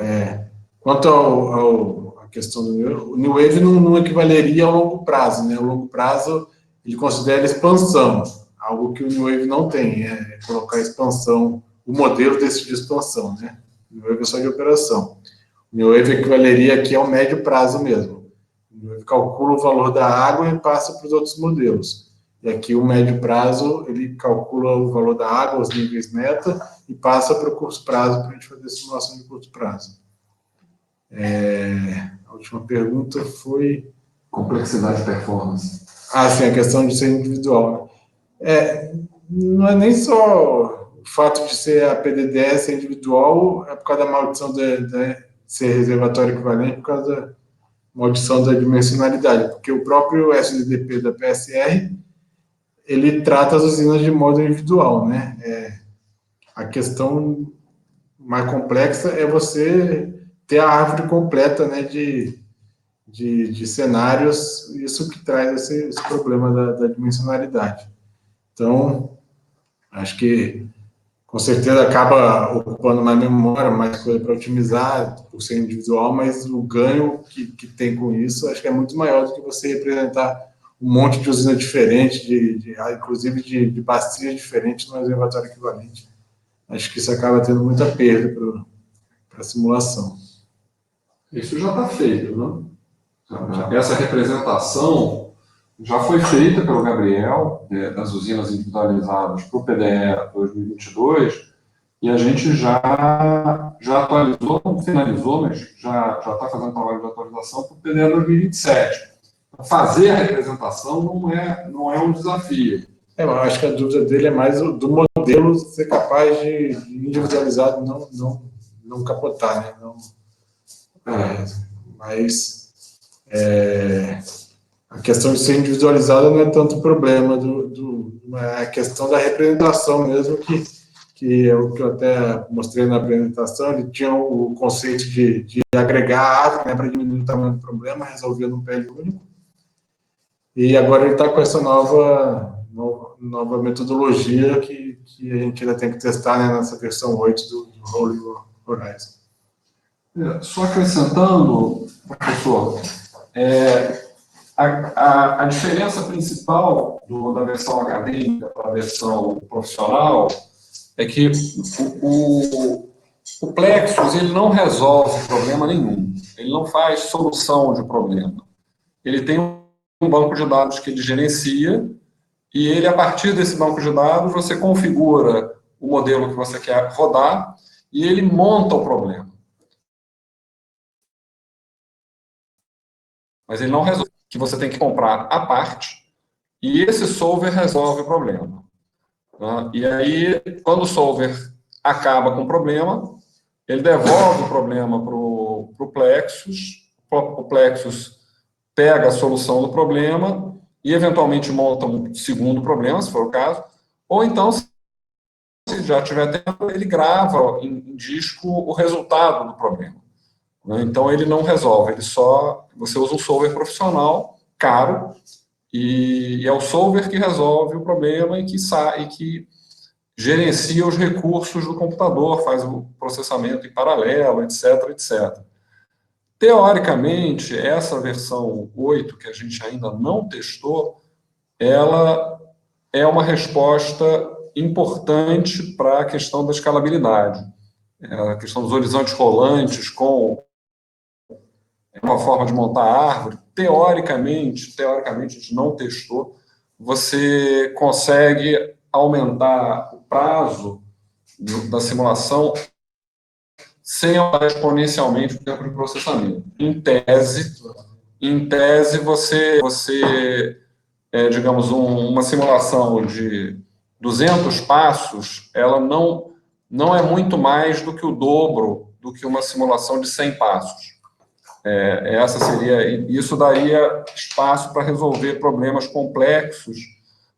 Quanto à questão do New Wave, não equivaleria ao longo prazo, né? O longo prazo, ele considera expansão, algo que o New Wave não tem, colocar expansão, o modelo desse de expansão, né? O New Wave é só de operação. O New Wave equivaleria aqui ao médio prazo mesmo. O New Wave calcula o valor da água e passa para os outros modelos. E aqui o médio prazo, ele calcula o valor da água, os níveis meta, e passa para o curto prazo, para a gente fazer simulação de curto prazo. A última pergunta foi... Complexidade de performance. Sim, a questão de ser individual. Não é nem só o fato de ser a PDDS individual, é por causa da maldição de ser reservatório equivalente, por causa da maldição da dimensionalidade, porque o próprio SDDP da PSR, ele trata as usinas de modo individual, né? A questão mais complexa é você ter a árvore completa, né, de cenários, isso que traz esse problema da dimensionalidade. Então, acho que, com certeza, acaba ocupando mais memória, mais coisa para otimizar, por ser individual, mas o ganho que tem com isso, acho que é muito maior do que você representar um monte de usina diferente, inclusive de bacias diferentes no reservatório equivalente. Acho que isso acaba tendo muita perda para a simulação. Isso já está feito, né? Essa representação já foi feita pelo Gabriel, das usinas individualizadas para o PDE 2022, e a gente já atualizou, não finalizou, mas já está fazendo trabalho de atualização para o PDE 2027. Fazer a representação não é um desafio. Eu acho que a dúvida dele é mais do modelo ser capaz de individualizar, não capotar, né? Mas a questão de ser individualizada não é tanto problema, é a questão da representação mesmo, que é o que eu até mostrei na apresentação. Ele tinha o conceito de agregar a árvore, né, para diminuir o tamanho do problema, resolver num PL único. E agora ele está com essa nova metodologia que a gente ainda tem que testar, né, nessa versão 8 do Rolling Horizon. Só acrescentando, professor, a diferença principal da versão acadêmica para a versão profissional é que o Plexus ele não resolve problema nenhum, ele não faz solução de problema. Ele tem um banco de dados que ele gerencia e ele, a partir desse banco de dados, você configura o modelo que você quer rodar e ele monta o problema. Mas ele não resolve, que você tem que comprar à parte, e esse solver resolve o problema. Né? E aí, quando o solver acaba com o problema, ele devolve o problema para o Plexus, o Plexus pega a solução do problema e, eventualmente, monta um segundo problema, se for o caso, ou então, se já tiver tempo, ele grava em disco o resultado do problema. Então, ele não resolve, você usa um solver profissional, caro, e é o solver que resolve o problema e que gerencia os recursos do computador, faz o processamento em paralelo, etc, etc. Teoricamente, essa versão 8, que a gente ainda não testou, ela é uma resposta importante para a questão da escalabilidade, a questão dos horizontes rolantes com uma forma de montar a árvore. Teoricamente, a gente não testou, você consegue aumentar o prazo da simulação sem aumentar exponencialmente o tempo de processamento. Em tese digamos, uma simulação de 200 passos, ela não é muito mais do que o dobro do que uma simulação de 100 passos. Isso daria espaço para resolver problemas complexos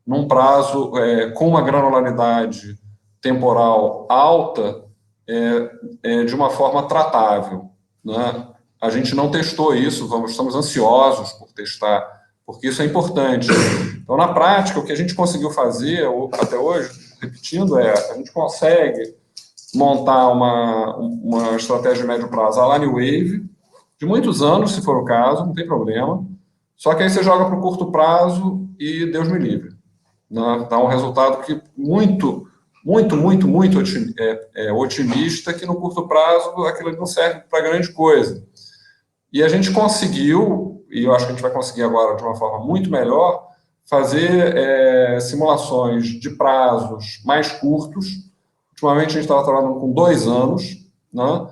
num prazo com uma granularidade temporal alta, de uma forma tratável. Né? A gente não testou isso, estamos ansiosos por testar, porque isso é importante. Então, na prática, o que a gente conseguiu fazer até hoje, repetindo, a gente consegue montar uma estratégia de médio prazo a line wave, de muitos anos, se for o caso, não tem problema. Só que aí você joga para o curto prazo e Deus me livre. Né? Dá um resultado que muito otimista, que no curto prazo aquilo não serve para grande coisa. E a gente conseguiu, e eu acho que a gente vai conseguir agora de uma forma muito melhor, fazer simulações de prazos mais curtos. Ultimamente a gente estava trabalhando com 2 anos, né?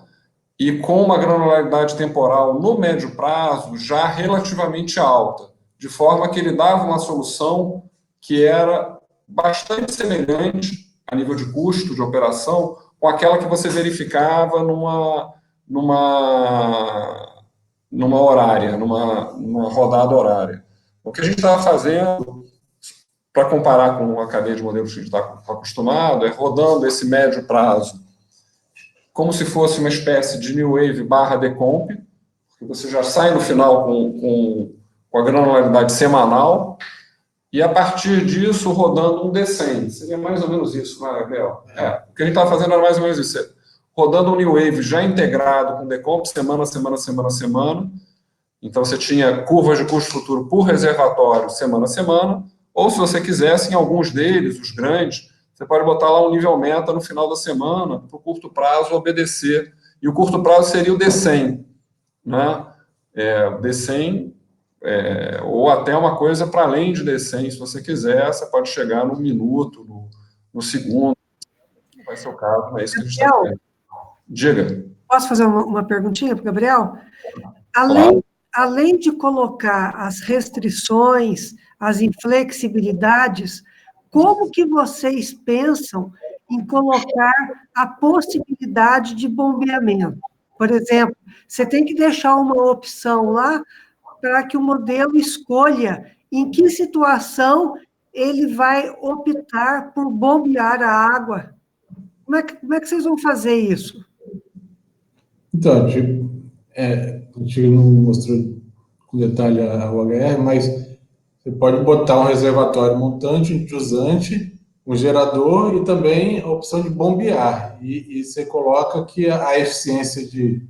E com uma granularidade temporal no médio prazo já relativamente alta, de forma que ele dava uma solução que era bastante semelhante a nível de custo de operação com aquela que você verificava numa rodada horária. O que a gente estava fazendo, para comparar com a cadeia de modelos que a gente está acostumado, é rodando esse médio prazo como se fosse uma espécie de New Wave / Decomp, que você já sai no final com a granularidade semanal, e a partir disso rodando um descende. Seria mais ou menos isso, não é, Gabriel? O que a gente estava fazendo era mais ou menos isso. Rodando um New Wave já integrado com Decomp, semana. Então, você tinha curvas de custo futuro por reservatório, semana a semana, ou, se você quisesse, em alguns deles, os grandes, você pode botar lá um nível meta no final da semana, para o curto prazo obedecer. E o curto prazo seria o D100. Né? O D100, ou até uma coisa para além de D100, se você quiser, você pode chegar no minuto, no segundo. Não vai ser o caso, não é isso que a gente está querendo. Diga. Posso fazer uma perguntinha para o Gabriel? Além de colocar as restrições, as inflexibilidades, como que vocês pensam em colocar a possibilidade de bombeamento? Por exemplo, você tem que deixar uma opção lá para que o modelo escolha em que situação ele vai optar por bombear a água. Como é que vocês vão fazer isso? Então, a gente não mostrou com detalhe a OHR, mas você pode botar um reservatório montante, um jusante, um gerador e também a opção de bombear. E você coloca que a eficiência de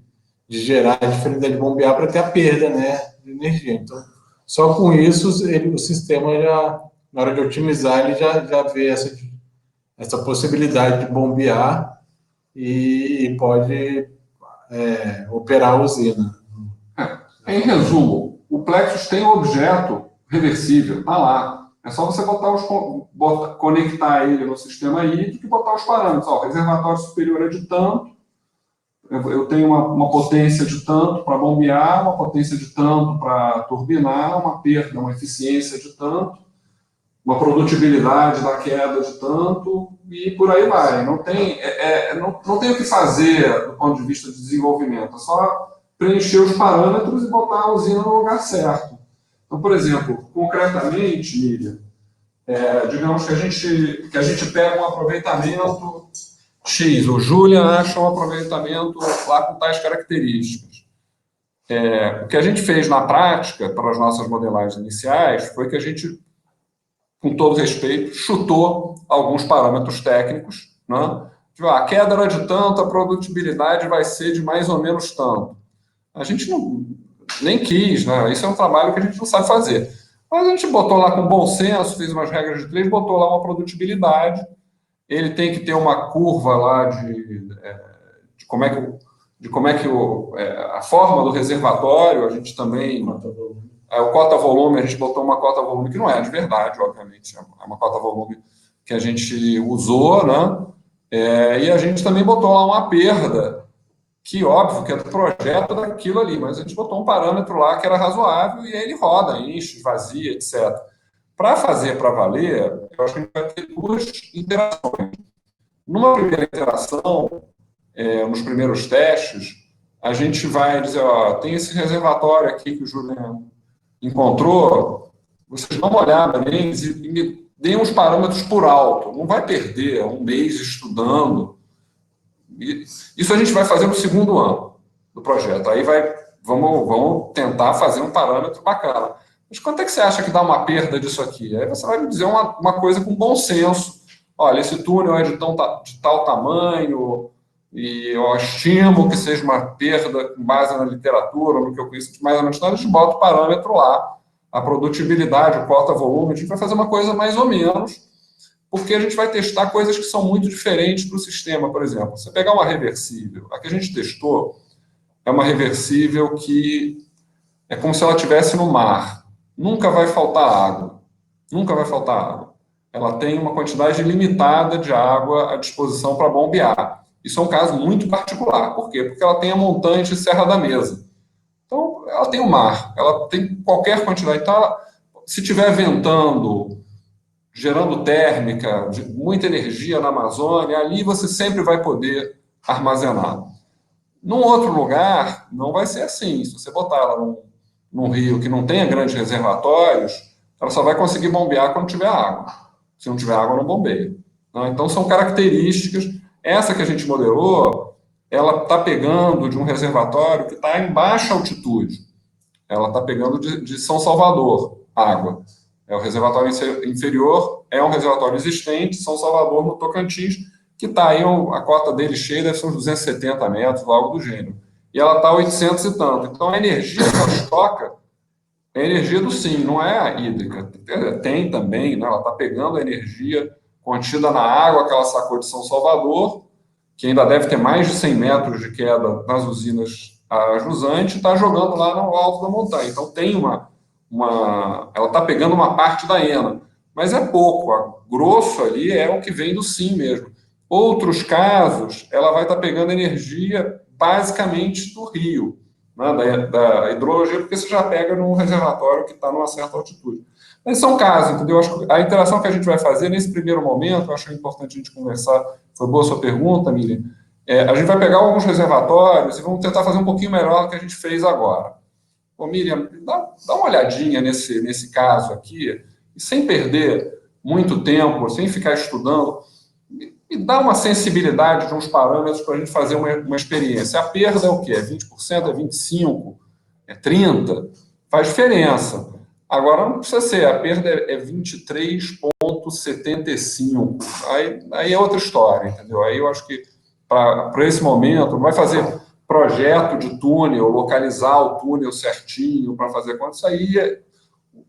gerar a diferença de bombear para ter a perda, né, de energia. Então, só com isso, o sistema já, na hora de otimizar, ele já vê essa possibilidade de bombear e pode operar a usina. Em resumo, o Plexus tem um objeto reversível, está lá. É só você conectar ele no sistema hídrico e botar os parâmetros. Ó, o reservatório superior é de tanto, eu tenho uma potência de tanto para bombear, uma potência de tanto para turbinar, uma perda, uma eficiência de tanto, uma produtibilidade da queda de tanto, e por aí vai. Não tem o que fazer do ponto de vista de desenvolvimento, é só preencher os parâmetros e botar a usina no lugar certo. Então, por exemplo, concretamente, Miriam, digamos que a gente pega um aproveitamento X, o Julian acha um aproveitamento lá com tais características. O que a gente fez na prática, para as nossas modelagens iniciais, foi que a gente, com todo respeito, chutou alguns parâmetros técnicos, né? Tipo, a queda era de tanto, a produtibilidade vai ser de mais ou menos tanto. A gente nem quis, né? Isso é um trabalho que a gente não sabe fazer. Mas a gente botou lá com bom senso, fez umas regras de três, botou lá uma produtibilidade. Ele tem que ter uma curva lá de como é que a forma do reservatório, a gente também... O cota-volume, a gente botou uma cota-volume que não é de verdade, obviamente, é uma cota-volume que a gente usou, né? E a gente também botou lá uma perda, que óbvio que é do projeto daquilo ali, mas a gente botou um parâmetro lá que era razoável e aí ele roda, enche, esvazia, etc. Para fazer para valer, eu acho que a gente vai ter duas interações. Numa primeira interação, nos primeiros testes, a gente vai dizer, ó, tem esse reservatório aqui que o Julian encontrou, vocês dão uma olhada neles e me deem uns parâmetros por alto. Não vai perder um mês estudando. Isso a gente vai fazer no segundo ano do projeto. Aí vamos tentar fazer um parâmetro bacana. Mas quanto é que você acha que dá uma perda disso aqui? Aí você vai me dizer uma coisa com bom senso. Olha, esse túnel é de tal tamanho e eu estimo que seja uma perda com base na literatura, no que eu conheço de mais ou menos nada, a gente bota o parâmetro lá, a produtibilidade, o cota-volume, a gente vai fazer uma coisa mais ou menos, porque a gente vai testar coisas que são muito diferentes para o sistema. Por exemplo, você pegar uma reversível, a que a gente testou é uma reversível que é como se ela estivesse no mar. Nunca vai faltar água. Nunca vai faltar água. Ela tem uma quantidade limitada de água à disposição para bombear. Isso é um caso muito particular. Por quê? Porque ela tem a montante Serra da Mesa. Então, ela tem o mar. Ela tem qualquer quantidade. Então, se estiver ventando, gerando térmica, muita energia na Amazônia, ali você sempre vai poder armazenar. Num outro lugar, não vai ser assim. Se você botar ela num rio que não tenha grandes reservatórios, ela só vai conseguir bombear quando tiver água. Se não tiver água, não bombeia. Então, são características. Essa que a gente modelou, ela está pegando de um reservatório que está em baixa altitude. Ela está pegando de São Salvador, água. O reservatório inferior é um reservatório existente, São Salvador, no Tocantins, que está aí, a cota dele cheia deve ser uns 270 metros, algo do gênero. E ela está a 800 e tanto. Então, a energia que ela estoca é a energia do SIM, não é a hídrica. Tem também, né? Ela está pegando a energia contida na água que ela sacou de São Salvador, que ainda deve ter mais de 100 metros de queda nas usinas a jusante, e está jogando lá no alto da montanha. Então, tem ela está pegando uma parte da ENA, mas é pouco. A grosso ali é o que vem do SIM mesmo. Outros casos, ela vai estar pegando energia basicamente do rio, né, da hidrologia, porque você já pega num reservatório que está numa certa altitude. Mas são casos, entendeu? Acho que a interação que a gente vai fazer nesse primeiro momento, eu acho importante a gente conversar, foi boa a sua pergunta, Miriam, a gente vai pegar alguns reservatórios e vamos tentar fazer um pouquinho melhor do que a gente fez agora. Ô, Miriam, dá uma olhadinha nesse caso aqui, e sem perder muito tempo, sem ficar estudando, e dá uma sensibilidade de uns parâmetros para a gente fazer uma experiência. A perda é o quê? É 20%, é 25%, é 30%? Faz diferença. Agora, não precisa ser, a perda é 23,75%. Aí é outra história, entendeu? Aí eu acho que, para esse momento, não vai fazer... projeto de túnel, localizar o túnel certinho para fazer conta, isso aí,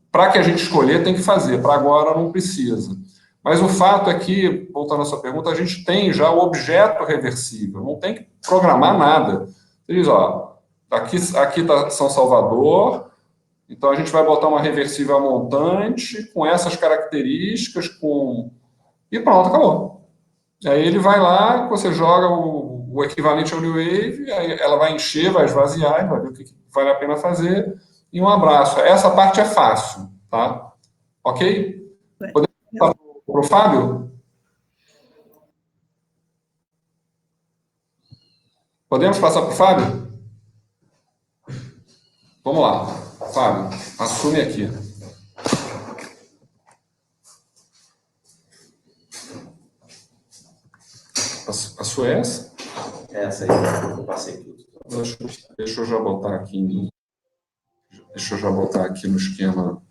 para que a gente escolher, tem que fazer, para agora não precisa. Mas o fato é que, voltando à sua pergunta, a gente tem já o objeto reversível, não tem que programar nada. Você diz, ó, aqui está São Salvador, então a gente vai botar uma reversível montante com essas características, e pronto, acabou. Aí ele vai lá, você joga o equivalente ao New Wave, aí ela vai encher, vai esvaziar, e vai ver o que vale a pena fazer, e um abraço. Essa parte é fácil, tá? Ok? Podemos passar para o Fábio? Podemos passar para o Fábio? Vamos lá, Fábio, assume aqui. A sua é essa? Essa aí, eu passei tudo. Deixa eu já botar aqui. Deixa eu já botar aqui no esquema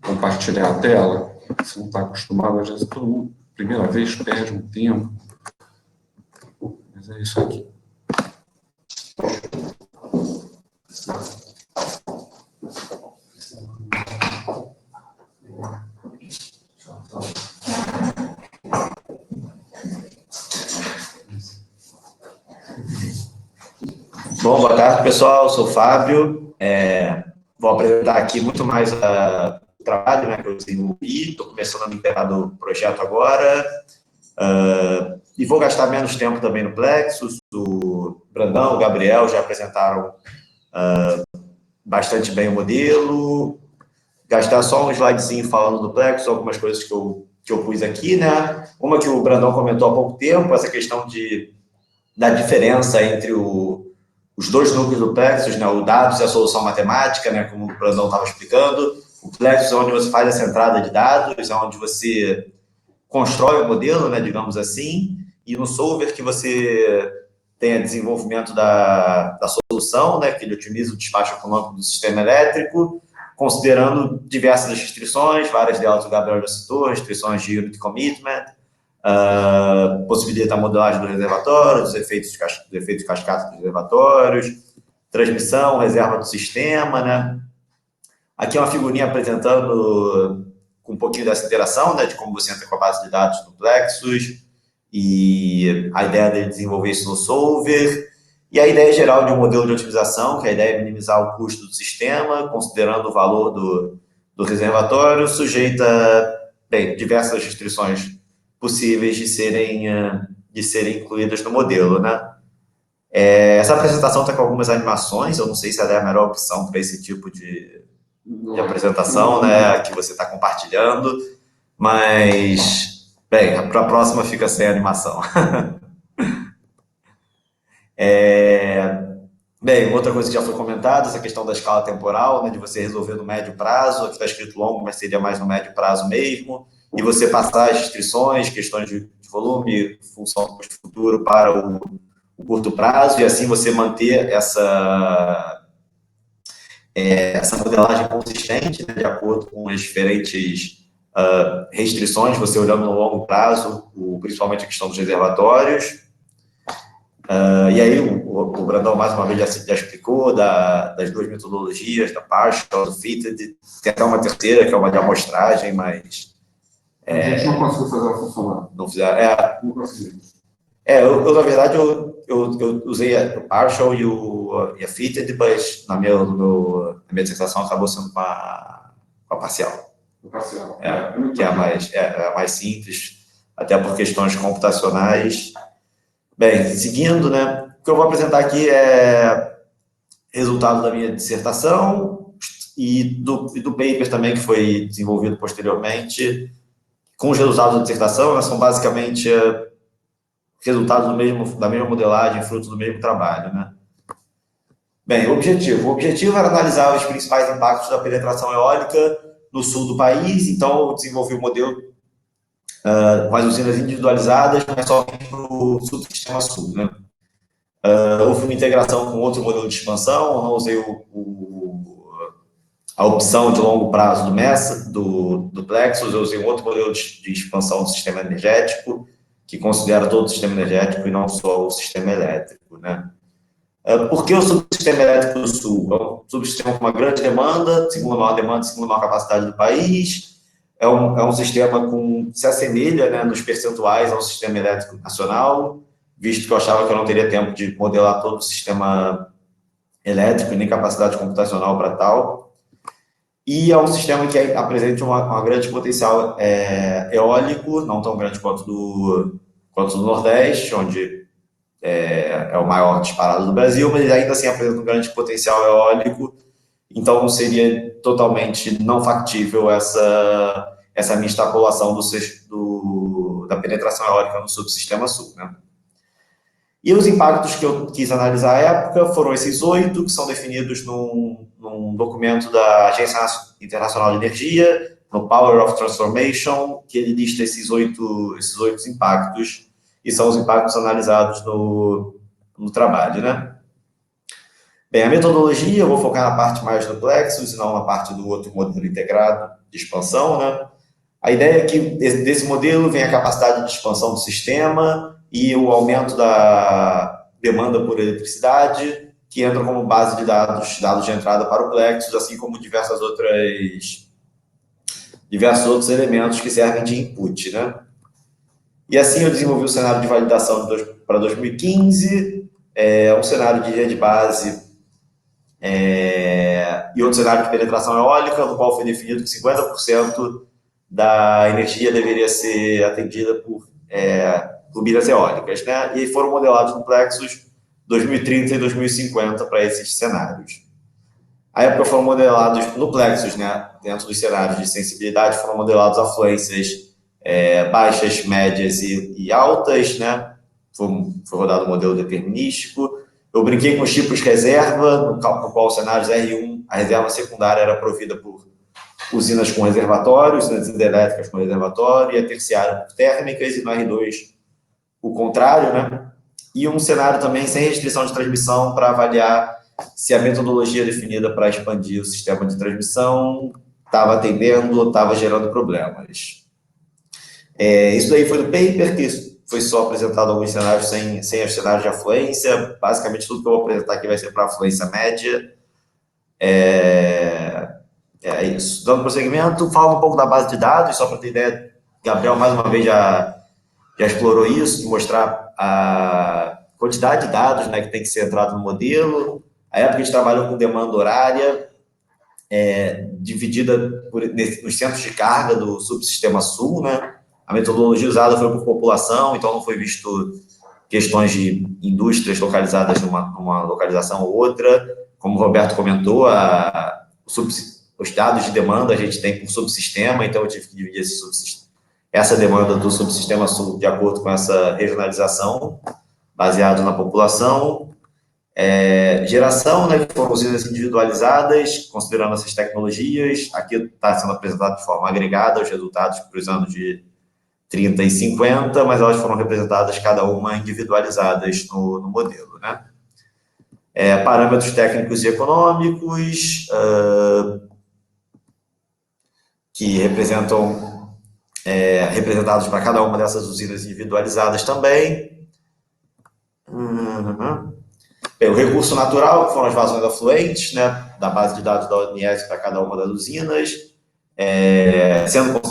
compartilhar a tela. Você não está acostumado, às vezes todo mundo, primeira vez, perde um tempo. Mas é isso aqui. Bom, boa tarde, pessoal. Eu sou o Fábio. Vou apresentar aqui muito mais o trabalho, né, que eu desenvolvi. Estou começando a me inteirar do projeto agora. E vou gastar menos tempo também no Plexus. O Brandão, o Gabriel já apresentaram bastante bem o modelo. Gastar só um slidezinho falando do Plexus, algumas coisas que eu pus aqui, né? Uma que o Brandão comentou há pouco tempo, essa questão da diferença entre os dois núcleos do Plexus, né, o dados e a solução matemática, né, como o Brandão estava explicando. O Plexus é onde você faz essa entrada de dados, é onde você constrói o modelo, né, digamos assim, e no Solver que você tem o desenvolvimento da solução, né, que ele otimiza o despacho econômico do sistema elétrico, considerando diversas restrições, várias delas o Gabriel já citou, restrições de unit commitment, possibilita a modelagem do reservatório, dos efeitos cascata dos reservatórios, transmissão, reserva do sistema, né? Aqui é uma figurinha apresentando com um pouquinho dessa interação, né, de como você entra com a base de dados do Plexus, e a ideia de desenvolver isso no Solver, e a ideia geral de um modelo de otimização, que a ideia é minimizar o custo do sistema, considerando o valor do reservatório, sujeita, bem, diversas restrições possíveis de serem incluídas no modelo, né? Essa apresentação está com algumas animações, eu não sei se ela é a melhor opção para esse tipo de apresentação, né, que você está compartilhando, mas, bem, para a próxima fica sem animação. Bem, outra coisa que já foi comentada, essa questão da escala temporal, né, de você resolver no médio prazo, aqui está escrito longo, mas seria mais no médio prazo mesmo, e você passar as restrições, questões de volume, função do custo futuro para o curto prazo, e assim você manter essa modelagem consistente, né, de acordo com as diferentes restrições, você olhando no longo prazo, principalmente a questão dos reservatórios. E aí o Brandão, mais uma vez, já explicou das duas metodologias, da partial, do fitted, tem até uma terceira, que é uma de amostragem, mas... A gente não conseguiu fazer ela funcionar. Não fizeram. Não conseguiu. Na verdade, eu usei a partial e a fitted, mas na minha dissertação acabou sendo com a parcial. Parcial. Que é a mais simples, até por questões computacionais. Bem, seguindo, né, o que eu vou apresentar aqui é resultado da minha dissertação e do paper também, que foi desenvolvido posteriormente, com os resultados da dissertação, né, são basicamente resultados da mesma modelagem, fruto do mesmo trabalho, né. Bem, o objetivo era analisar os principais impactos da penetração eólica no sul do país, então eu desenvolvi o modelo com as usinas individualizadas, mas só para o subsistema sul, né. Houve uma integração com outro modelo de expansão, eu não usei a opção de longo prazo do MESA, do Plexus, eu usei um outro modelo de expansão do sistema energético, que considera todo o sistema energético e não só o sistema elétrico, né. Por que o subsistema elétrico do Sul? É um subsistema com uma grande demanda, segunda maior demanda, segunda maior capacidade do país. É um sistema que se assemelha, né, nos percentuais ao sistema elétrico nacional, visto que eu achava que eu não teria tempo de modelar todo o sistema elétrico e nem capacidade computacional para tal. E é um sistema que apresenta um grande potencial eólico, não tão grande quanto do Nordeste, onde é o maior disparado do Brasil, mas ele ainda assim apresenta um grande potencial eólico, então seria totalmente não factível essa minha extrapolação da penetração eólica no subsistema sul, né? E os impactos que eu quis analisar à época foram esses 8, que são definidos num documento da Agência Internacional de Energia, no Power of Transformation, que ele lista esses oito impactos, e são os impactos analisados no trabalho, né? Bem, a metodologia, eu vou focar na parte mais do Plexus e não na parte do outro modelo integrado de expansão, né? A ideia é que desse modelo vem a capacidade de expansão do sistema e o aumento da demanda por eletricidade, que entra como base de dados de entrada para o Plexus, assim como diversos outros elementos que servem de input, né? E assim eu desenvolvi o cenário de validação para 2015, um cenário de linha de base e outro cenário de penetração eólica, no qual foi definido que 50% da energia deveria ser atendida por turbinas eólicas, né? E foram modelados no Plexus 2030 e 2050 para esses cenários. À época foram modelados no Plexus, né? Dentro dos cenários de sensibilidade foram modelados afluências baixas, médias e altas, né? Foi rodado o modelo determinístico. Eu brinquei com os tipos reserva, no qual os cenários R1, a reserva secundária era provida por usinas com reservatório, usinas hidrelétricas com reservatório, e a terciária por térmicas, e no R2 o contrário, né? E um cenário também sem restrição de transmissão para avaliar se a metodologia definida para expandir o sistema de transmissão estava atendendo ou estava gerando problemas. Isso daí foi no paper, que foi só apresentado alguns cenários sem os cenários de afluência. Basicamente, tudo que eu vou apresentar aqui vai ser para afluência média. É isso. Dando prosseguimento, fala um pouco da base de dados, só para ter ideia. Gabriel, mais uma vez, já explorou isso, de mostrar a quantidade de dados, né, que tem que ser entrado no modelo. A época a gente trabalhou com demanda horária, dividida nos centros de carga do subsistema sul, né? A metodologia usada foi por população, então não foi visto questões de indústrias localizadas numa localização ou outra. Como o Roberto comentou, os dados de demanda a gente tem por subsistema, então eu tive que dividir essa demanda do subsistema sul de acordo com essa regionalização, baseado na população. Geração, né, que foram usinas individualizadas, considerando essas tecnologias. Aqui está sendo apresentado de forma agregada os resultados para os anos de 30 e 50, mas elas foram representadas cada uma individualizadas no modelo, né? Parâmetros técnicos e econômicos, que representados para cada uma dessas usinas individualizadas também. O recurso natural, que foram as vazões afluentes, né, da base de dados da ONS para cada uma das usinas, sendo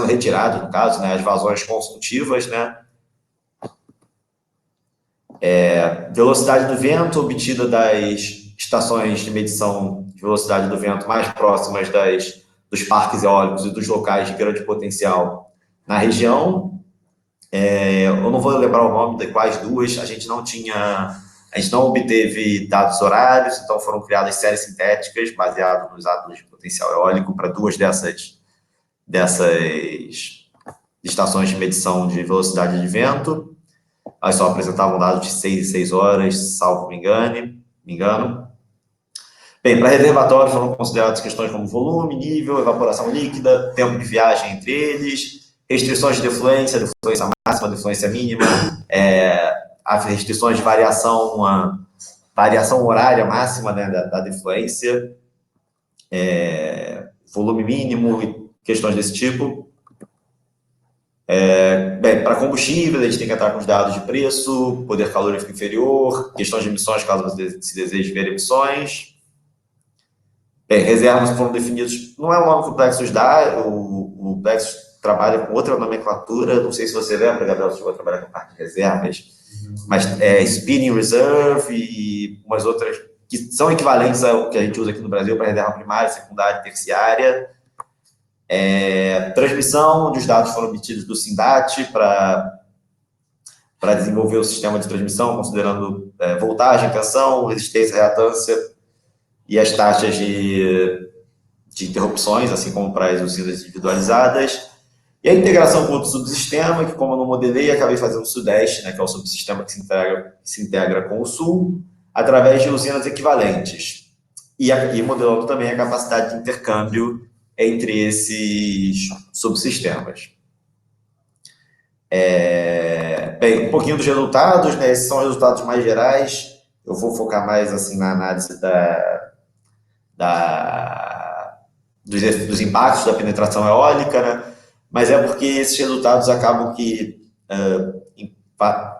retirado, no caso, né, as vazões consultivas, né, velocidade do vento obtida das estações de medição de velocidade do vento mais próximas dos parques eólicos e dos locais de grande potencial na região. Eu não vou lembrar o nome de quais duas, a gente não obteve dados horários, então foram criadas séries sintéticas baseadas nos átomos de potencial eólico para duas dessas estações de medição de velocidade de vento. Elas só apresentavam dados de 6 e 6 horas, salvo me engano. Bem, para reservatórios foram consideradas questões como volume, nível, evaporação líquida, tempo de viagem entre eles, restrições de defluência máxima, defluência mínima, as restrições de variação horária máxima, né, da defluência, volume mínimo e questões desse tipo. Bem, para combustíveis, a gente tem que entrar com os dados de preço, poder calorífico inferior, questões de emissões, caso você se deseje ver emissões. Bem, reservas foram definidas, não é um nome que o Plexus dá, o Plexus trabalha com outra nomenclatura, não sei se você lembra, Gabriel, se chegou a trabalhar com a parte de reservas, mas Spinning Reserve e umas outras que são equivalentes ao que a gente usa aqui no Brasil para reserva primária, secundária e terciária. Transmissão, onde os dados foram obtidos do SINDAT para desenvolver o sistema de transmissão, considerando voltagem, tensão, resistência, reatância e as taxas de interrupções, assim como para as usinas individualizadas. E a integração com outro subsistema, que como eu não modelei, acabei fazendo o Sudeste, né, que é o subsistema que se integra com o Sul, através de usinas equivalentes. E aqui modelando também a capacidade de intercâmbio entre esses subsistemas. Bem, um pouquinho dos resultados, né? Esses são resultados mais gerais. Eu vou focar mais assim na análise dos impactos da penetração eólica, né? Mas é porque esses resultados acabam que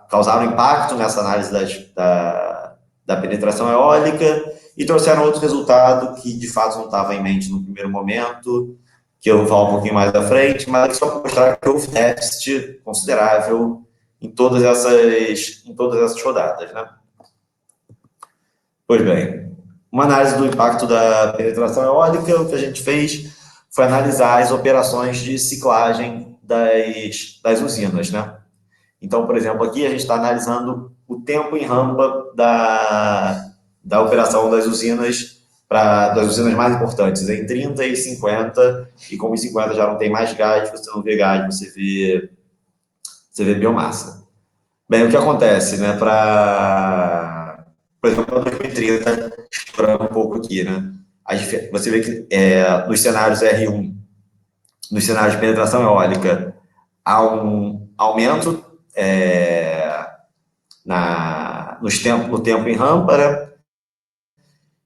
causaram impacto nessa análise da penetração eólica e trouxeram outro resultado que, de fato, não estava em mente no primeiro momento, que eu vou falar um pouquinho mais à frente, mas só para mostrar que houve déficit considerável em todas essas rodadas, né? Pois bem, uma análise do impacto da penetração eólica, o que a gente fez foi analisar as operações de ciclagem das usinas, né? Então, por exemplo, aqui a gente está analisando o tempo em rampa da operação das usinas mais importantes, em 30 e 50, e como em 50 já não tem mais gás, você não vê gás, você vê biomassa. Bem, o que acontece, né, por exemplo, para 2030, explorando um pouco aqui, né, você vê que nos cenários R1, nos cenários de penetração eólica, há um aumento no tempo em rampa, né?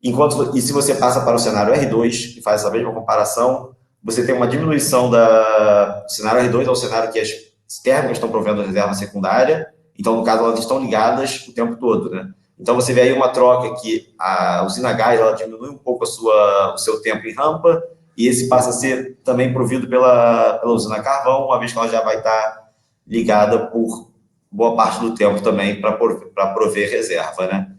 E se você passa para o cenário R2, que faz essa mesma comparação, você tem uma diminuição do cenário R2 ao cenário que as térmicas estão provendo a reserva secundária, então, no caso, elas estão ligadas o tempo todo, né? Então, você vê aí uma troca que a usina gás, ela diminui um pouco o seu tempo em rampa, e esse passa a ser também provido pela usina carvão, uma vez que ela já vai estar ligada por boa parte do tempo também para prover reserva, né?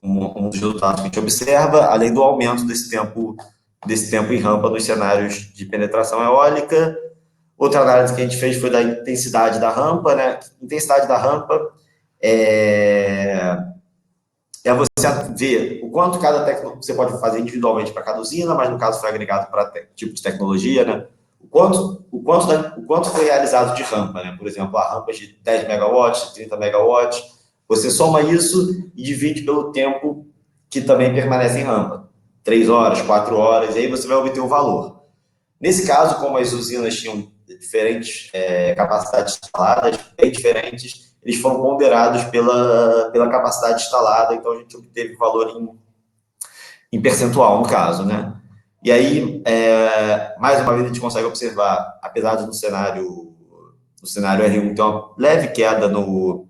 Um dos resultados que a gente observa, além do aumento desse tempo em rampa nos cenários de penetração eólica. Outra análise que a gente fez foi da intensidade da rampa, né? Intensidade da rampa é você ver o quanto você pode fazer individualmente para cada usina, mas no caso foi agregado para tipo de tecnologia, né? O quanto foi realizado de rampa, né? Por exemplo, a rampa de 10 megawatts, 30 megawatts, você soma isso e divide pelo tempo que também permanece em rampa. 3 horas, 4 horas, e aí você vai obter o valor. Nesse caso, como as usinas tinham diferentes capacidades instaladas, bem diferentes, eles foram ponderados pela capacidade instalada, então a gente obteve valor em percentual, no caso, né? E aí, mais uma vez, a gente consegue observar, apesar de no cenário R1 ter uma leve queda no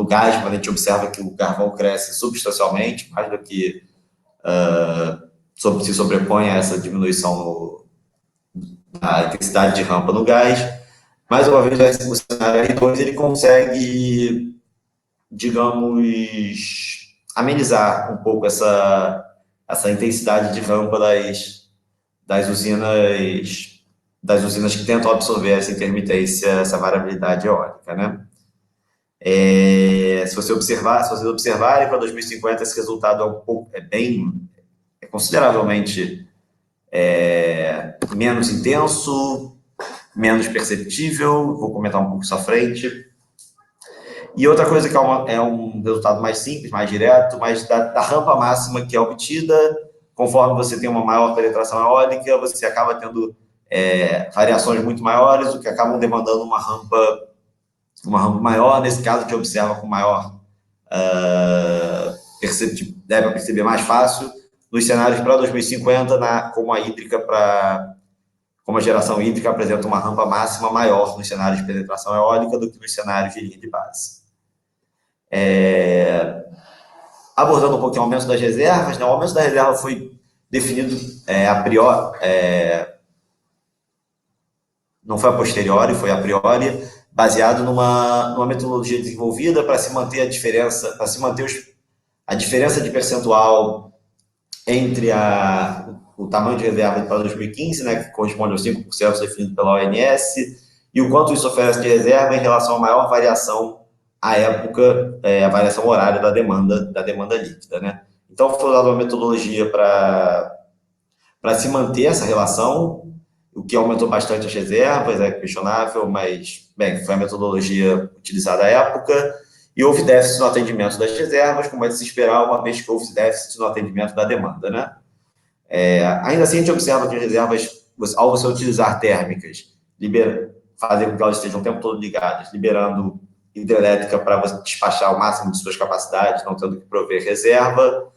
gás, mas a gente observa que o carvão cresce substancialmente, mais do que se sobrepõe a essa diminuição na intensidade de rampa no gás. Mais uma vez, o cenário R2 ele consegue, digamos, amenizar um pouco essa intensidade de rampa das usinas que tentam absorver essa intermitência, essa variabilidade eólica, né? Se vocês observarem para 2050, esse resultado é consideravelmente menos intenso, menos perceptível. Vou comentar um pouco isso à frente. E outra coisa que é um resultado mais simples, mais direto, mas da rampa máxima que é obtida, conforme você tem uma maior penetração eólica, você acaba tendo variações muito maiores, o que acabam demandando uma rampa maior. Nesse caso, a gente observa com maior deve perceber mais fácil nos cenários para 2050, como a hídrica como a geração hídrica apresenta uma rampa máxima maior nos cenários de penetração eólica do que nos cenários de linha de base. Abordando um pouquinho o aumento das reservas, né? O aumento da reserva foi definido a priori, não foi a posteriori, foi a priori, baseado numa metodologia desenvolvida para se manter a diferença, a diferença de percentual entre o tamanho de reserva para 2015, né, que corresponde aos 5% definido pela ONS, e o quanto isso oferece de reserva em relação à maior variação à época, a variação horária da demanda líquida, né? Então, foi usada uma metodologia para se manter essa relação, o que aumentou bastante as reservas, é questionável, mas, bem, foi a metodologia utilizada à época, e houve déficit no atendimento das reservas, como é de se esperar, uma vez que houve déficit no atendimento da demanda, né? Ainda assim, a gente observa que as reservas, ao você utilizar térmicas, fazer com que elas estejam o tempo todo ligadas, liberando hidrelétrica para você despachar o máximo de suas capacidades, não tendo que prover reserva,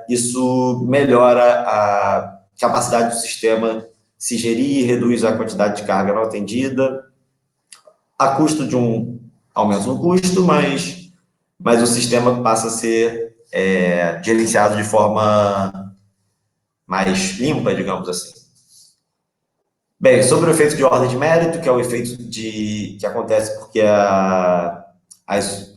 isso melhora a capacidade do sistema se gerir e reduz a quantidade de carga não atendida, a custo de um aumento no custo, mas o sistema passa a ser gerenciado de forma mais limpa, digamos assim. Bem, sobre o efeito de ordem de mérito, que é o efeito que acontece porque as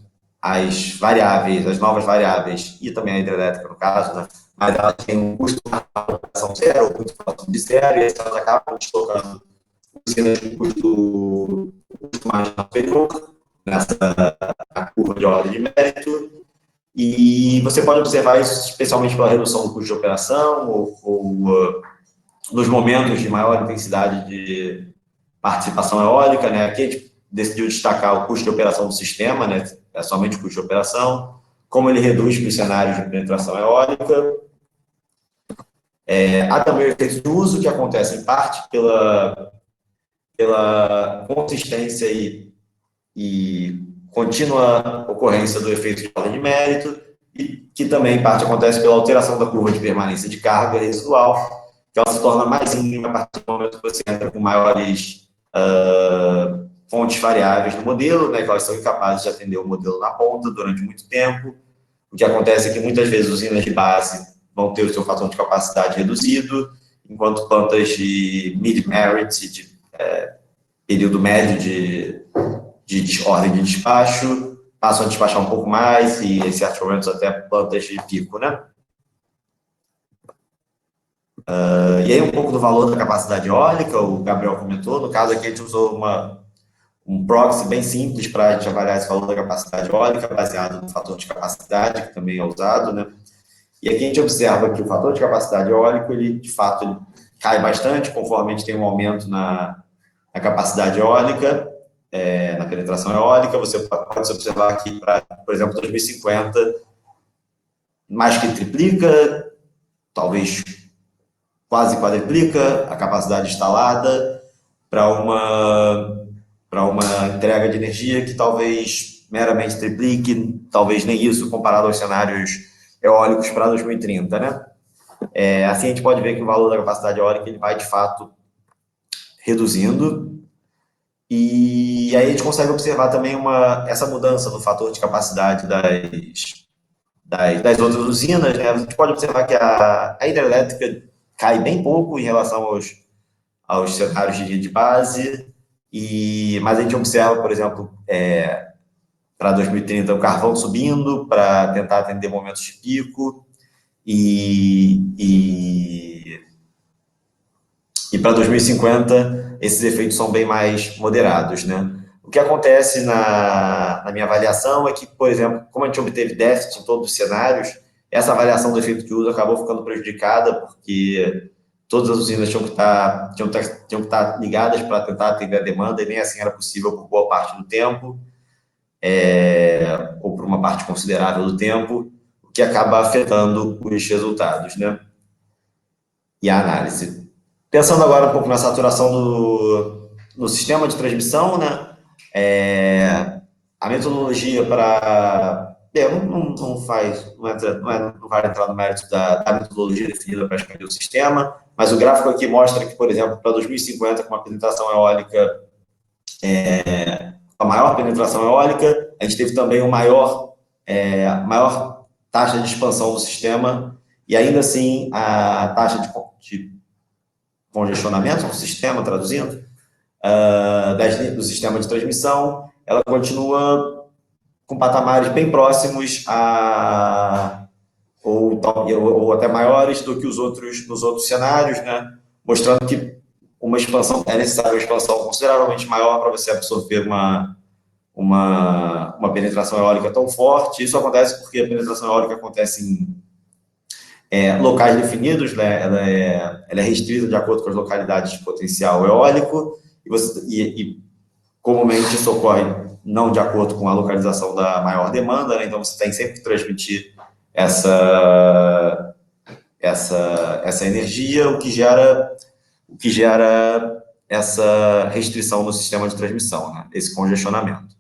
variáveis, as novas variáveis, e também a hidrelétrica, no caso, né, mas elas têm um custo de operação zero, ou muito próximo de zero, e aí elas acabam deslocando usinas de custo mais superior nessa curva de ordem de mérito, e você pode observar isso especialmente pela redução do custo de operação, ou nos momentos de maior intensidade de participação eólica, né? Aqui a gente decidiu destacar o custo de operação do sistema, né? É somente o custo de operação, como ele reduz para os cenários de penetração eólica. Há também o efeito de uso, que acontece em parte pela consistência e contínua ocorrência do efeito de ordem de mérito, e que também em parte acontece pela alteração da curva de permanência de carga residual, que ela se torna mais íngreme a partir do momento que você entra com maiores fontes variáveis no modelo, né, que elas são incapazes de atender o modelo na ponta durante muito tempo. O que acontece é que muitas vezes usinas de base vão ter o seu fator de capacidade reduzido, enquanto plantas de mid-merit, de período médio de ordem de despacho, passam a despachar um pouco mais, e em certos momentos até plantas de pico, né? E aí um pouco do valor da capacidade eólica, o Gabriel comentou, no caso aqui a gente usou um proxy bem simples para a gente avaliar esse valor da capacidade eólica, baseado no fator de capacidade, que também é usado, né? E aqui a gente observa que o fator de capacidade eólico, ele, de fato, ele cai bastante, conforme a gente tem um aumento na capacidade eólica, na penetração eólica. Você pode observar aqui, por exemplo, 2050, mais que triplica, talvez quase quadriplica a capacidade instalada para uma entrega de energia que talvez meramente triplique, talvez nem isso, comparado aos cenários eólicos para 2030, né? Assim a gente pode ver que o valor da capacidade eólica ele vai, de fato, reduzindo, e aí a gente consegue observar também essa mudança no fator de capacidade das outras usinas, né? A gente pode observar que a hidrelétrica cai bem pouco em relação aos cenários de linha de base, mas a gente observa, por exemplo, para 2030 o carvão subindo para tentar atender momentos de pico, e para 2050 esses efeitos são bem mais moderados, né? O que acontece na minha avaliação é que, por exemplo, como a gente obteve déficit em todos os cenários, essa avaliação do efeito de uso acabou ficando prejudicada, porque todas as usinas tinham que estar ligadas para tentar atender a demanda, e nem assim era possível por boa parte do tempo, ou por uma parte considerável do tempo, o que acaba afetando os resultados, né? E a análise. Pensando agora um pouco na saturação no sistema de transmissão, né? A metodologia para... não vai entrar no mérito da metodologia definida para escolher o sistema, mas o gráfico aqui mostra que, por exemplo, para 2050, com uma penetração eólica, a maior penetração eólica, a gente teve também maior taxa de expansão do sistema, e ainda assim a taxa de congestionamento do sistema, traduzindo, do sistema de transmissão, ela continua com patamares bem próximos ou até maiores do que nos outros cenários, né? Mostrando que é necessária uma expansão consideravelmente maior para você absorver uma penetração eólica tão forte. Isso acontece porque a penetração eólica acontece em locais definidos, né? Ela é restrita de acordo com as localidades de potencial eólico, e comumente isso ocorre não de acordo com a localização da maior demanda, né? Então você tem sempre que transmitir essa energia, o que gera essa restrição no sistema de transmissão, né? Esse congestionamento.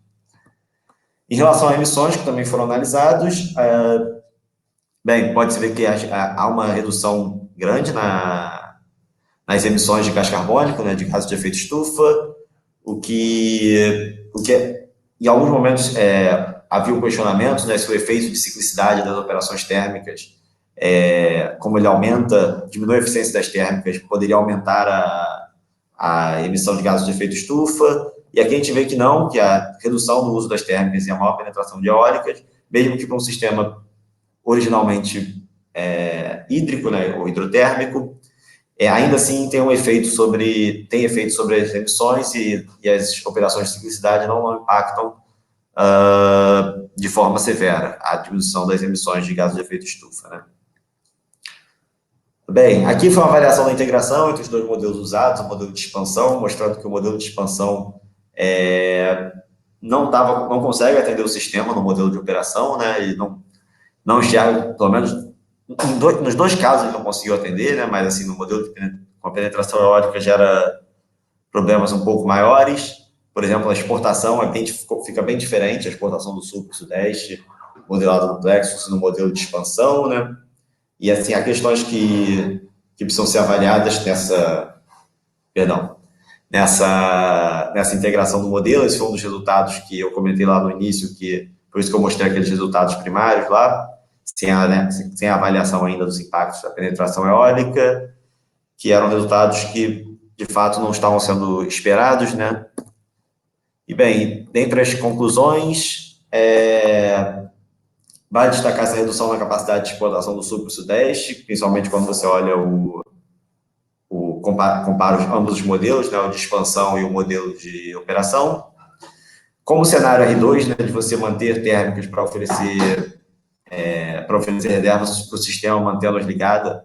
Em relação a emissões, que também foram analisados, pode-se ver que há uma redução grande nas emissões de gás carbônico, né, de gases de efeito estufa, o que em alguns momentos havia questionamentos, né, se o efeito de ciclicidade das operações térmicas, como ele diminui a eficiência das térmicas, poderia aumentar a emissão de gases de efeito estufa, e aqui a gente vê que não, que a redução do uso das térmicas e a maior penetração de eólicas, mesmo que para um sistema originalmente hídrico, né, ou hidrotérmico, ainda assim tem efeito sobre as emissões, e as operações de ciclicidade não impactam de forma severa a diminuição das emissões de gases de efeito estufa, né? Bem, aqui foi uma avaliação da integração entre os dois modelos usados, o modelo de expansão, mostrando que o modelo de expansão não consegue atender o sistema no modelo de operação, né? Ele não enxerga, pelo menos nos dois casos ele não conseguiu atender, né? Mas assim, no modelo com a penetração eólica gera problemas um pouco maiores. Por exemplo, a exportação fica bem diferente, a exportação do sul para o sudeste, modelado no Plexus, no modelo de expansão, né? E assim, há questões que precisam ser avaliadas nessa integração do modelo. Esse foi um dos resultados que eu comentei lá no início, por isso que eu mostrei aqueles resultados primários lá, sem a avaliação ainda dos impactos da penetração eólica, que eram resultados que, de fato, não estavam sendo esperados, né? E, bem, dentre as conclusões, vale destacar essa redução na capacidade de exportação do sul para o sudeste, principalmente quando você olha compara ambos os modelos, né, o de expansão e o modelo de operação. Como o cenário R2, né, de você manter térmicas para oferecer reservas para o sistema, mantê-las ligadas,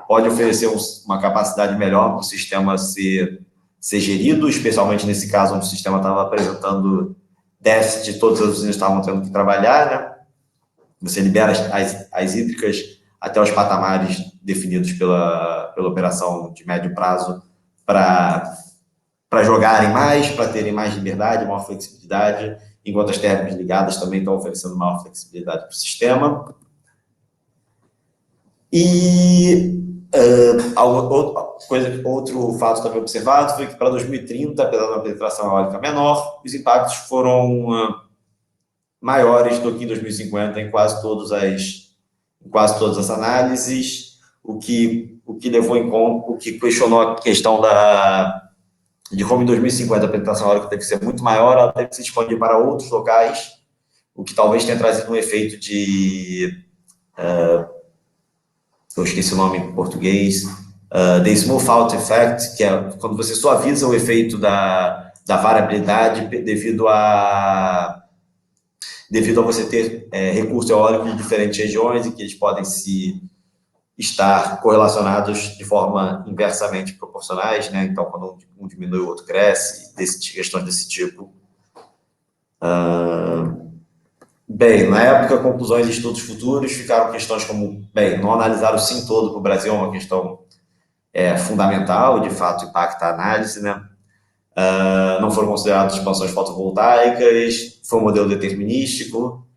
pode oferecer uma capacidade melhor para o sistema ser gerido, especialmente nesse caso onde o sistema estava apresentando déficit, todas as usinas estavam tendo que trabalhar, né? Você libera as hídricas até os patamares definidos pela operação de médio prazo para jogarem mais, para terem mais liberdade, maior flexibilidade, enquanto as térmicas ligadas também estão oferecendo maior flexibilidade para o sistema. E outro fato também observado foi que para 2030, apesar de uma penetração eólica menor, os impactos foram maiores do que em 2050 em quase todas as análises, o que levou em conta, o que questionou a questão de como em 2050 a penetração eólica teve que ser muito maior, ela teve que se expandir para outros locais, o que talvez tenha trazido um efeito eu esqueci o nome em português, the smooth out effect, que é quando você suaviza o efeito da variabilidade devido a você ter recurso eólico em diferentes regiões, e que eles podem estar correlacionados de forma inversamente proporcionais, né? Então, quando um diminui, o outro cresce, questões desse tipo. Bem, na época, conclusões de estudos futuros ficaram questões como, não analisar o SIM todo para o Brasil é uma questão fundamental, de fato impacta a análise, né? Não foram consideradas expansões fotovoltaicas, foi um modelo determinístico,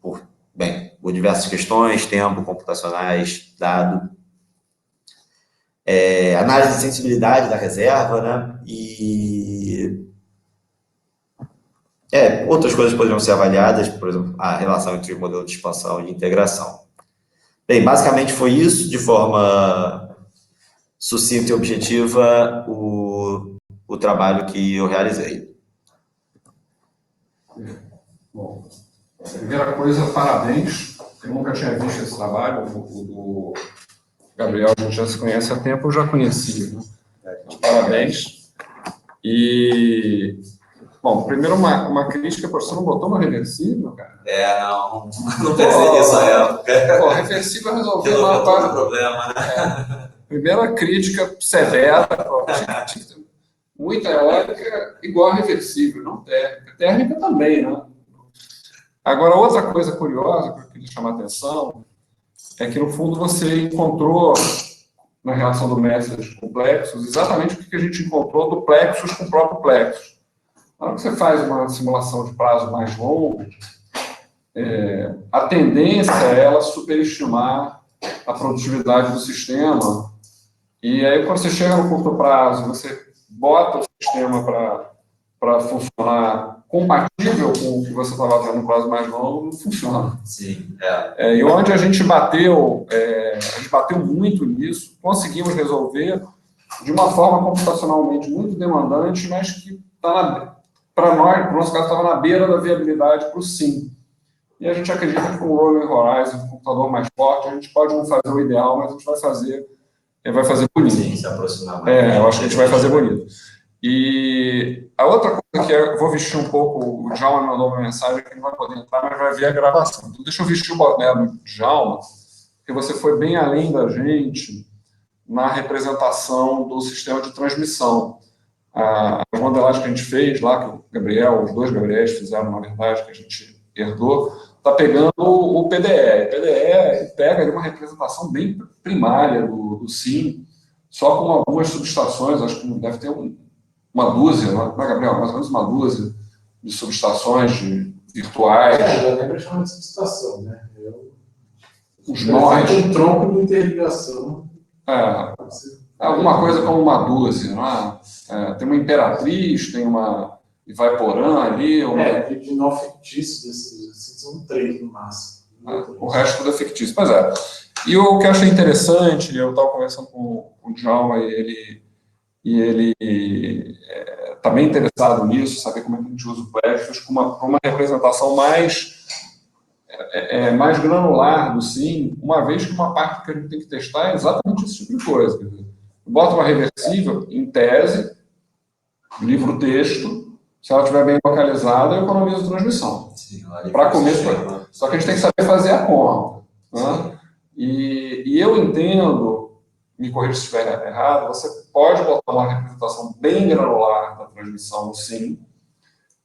por diversas questões, tempo, computacionais, dado. análise de sensibilidade da reserva, né? E outras coisas poderiam ser avaliadas, por exemplo, a relação entre o modelo de expansão e integração. Bem, basicamente foi isso, de forma sucinta e objetiva, o trabalho que eu realizei. Bom, primeira coisa, parabéns. Eu nunca tinha visto esse trabalho. O do Gabriel, a gente já se conhece há tempo, eu já conhecia. Né? Parabéns. E, bom, primeiro uma crítica, por você não botou uma reversível, cara? Não pensei nisso na época. Pô, reversível resolveu uma parte do problema, né? Primeira crítica severa, muita eólica igual a reversível, não térmica. Térmica também, né? Agora, outra coisa curiosa que eu queria chamar a atenção é que, no fundo, você encontrou, na relação do Message com plexos, exatamente o que a gente encontrou do plexus com o próprio plexus. Na hora que você faz uma simulação de prazo mais longo, a tendência é ela superestimar a produtividade do sistema. E aí, quando você chega no curto prazo, você bota o sistema para funcionar compatível com o que você estava vendo no prazo mais longo, não funciona. Sim, e onde a gente bateu muito nisso, conseguimos resolver de uma forma computacionalmente muito demandante, mas que para nós, no nosso caso, estava na beira da viabilidade para o sim. E a gente acredita que com o Rolling Horizon, um computador mais forte, a gente pode não fazer o ideal, mas a gente vai fazer bonito. Sim, se aproximar mais. Eu acho que a gente vai fazer bonito. E a outra coisa que eu vou vestir um pouco, o Djalma me mandou uma mensagem que não vai poder entrar, mas vai ver a gravação. Então, deixa eu vestir o boné do Djalma, porque você foi bem além da gente na representação do sistema de transmissão. A modelagem que a gente fez lá, que o Gabriel, os dois Gabriéis fizeram, na verdade, que a gente herdou, está pegando o PDE. O PDE pega ali uma representação bem primária do SIM, só com algumas subestações, acho que deve ter uma dúzia, não é, Gabriel? Mais ou menos uma dúzia de subestações virtuais. Já lembra chamar de subestação, né? Os nós. Um tronco de interligação. Alguma coisa como uma dúzia, não é? Tem uma Imperatriz, tem uma Ivaiporã ali. De nó fictício desses, são 3 no máximo. O resto tudo é fictício. Pois é. E o que eu achei interessante, eu estava conversando com o Djalma e ele está bem interessado nisso, saber como é que a gente usa o Plexus com uma representação mais granular do SIM, uma vez que uma parte que a gente tem que testar é exatamente esse tipo de coisa. Bota uma reversível, em tese, livro-texto, se ela estiver bem localizada, eu economizo transmissão. Para começo, só que a gente tem que saber fazer a conta. Né? E eu entendo, me corrija se estiver errado, você pode botar uma representação bem granular da transmissão, sim,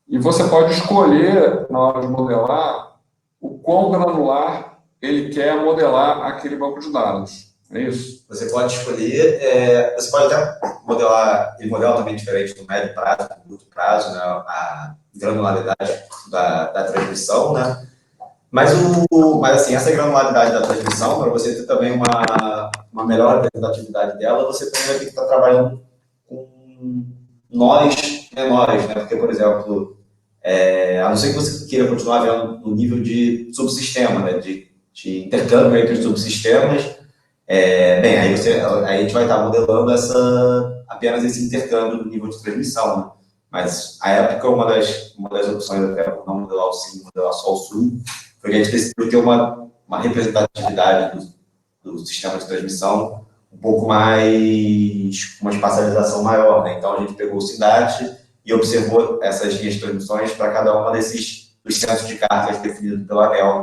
e você pode escolher, na hora de modelar, o quão granular ele quer modelar aquele banco de dados. É isso? Você pode escolher, você pode até modelar, ele modela também diferente do médio prazo, do curto prazo, né, a granularidade da transmissão, né? Mas assim, essa granularidade da transmissão, para você ter também uma melhor representatividade dela, você também vai ter que estar trabalhando com nós menores, né? Porque, por exemplo, a não ser que você queira continuar vendo no nível de subsistema, né? De intercâmbio entre os subsistemas, bem, aí a gente vai estar modelando apenas esse intercâmbio do nível de transmissão, né? Mas, à época, uma das opções, até por não modelar o SIM, modelar só o SUL, foi que a gente decidiu ter uma representatividade do sistema de transmissão um pouco mais, uma espacialização maior, né? Então, a gente pegou o SINDAT e observou essas linhas de transmissões para cada uma dos centros de cargas definidos pelo ANEEL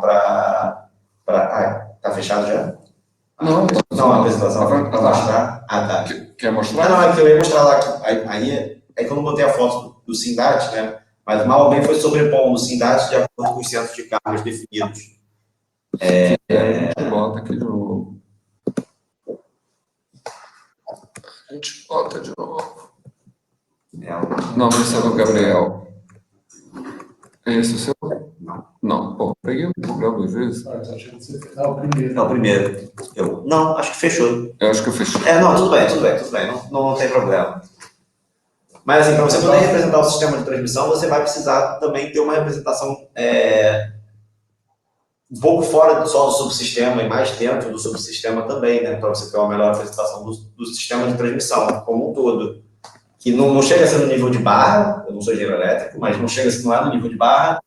Tá fechado já? Não, a apresentação vai mostrar. Tá. Quer mostrar? Não, é que eu ia mostrar lá. Aí que eu não botei a foto do SINDAT, né? Mas mal ou bem foi sobrepondo o SINDAT de acordo com os centros de cargas definidos. A gente bota aqui de novo. A gente bota de novo. Não, esse é do Gabriel. É esse o seu? Não. Pô, peguei o Gabriel 2 vezes. O primeiro. Não, o primeiro. Não, acho que fechou. Eu acho que eu fechei. Não, tudo bem. Não tem problema. Mas, assim, para você poder representar o sistema de transmissão, você vai precisar também ter uma representação um pouco fora só do subsistema e mais dentro do subsistema também, né? Para você ter uma melhor representação do sistema de transmissão como um todo. Que não chega a ser no nível de barra, eu não sou engenheiro elétrico, mas não é no nível de barra,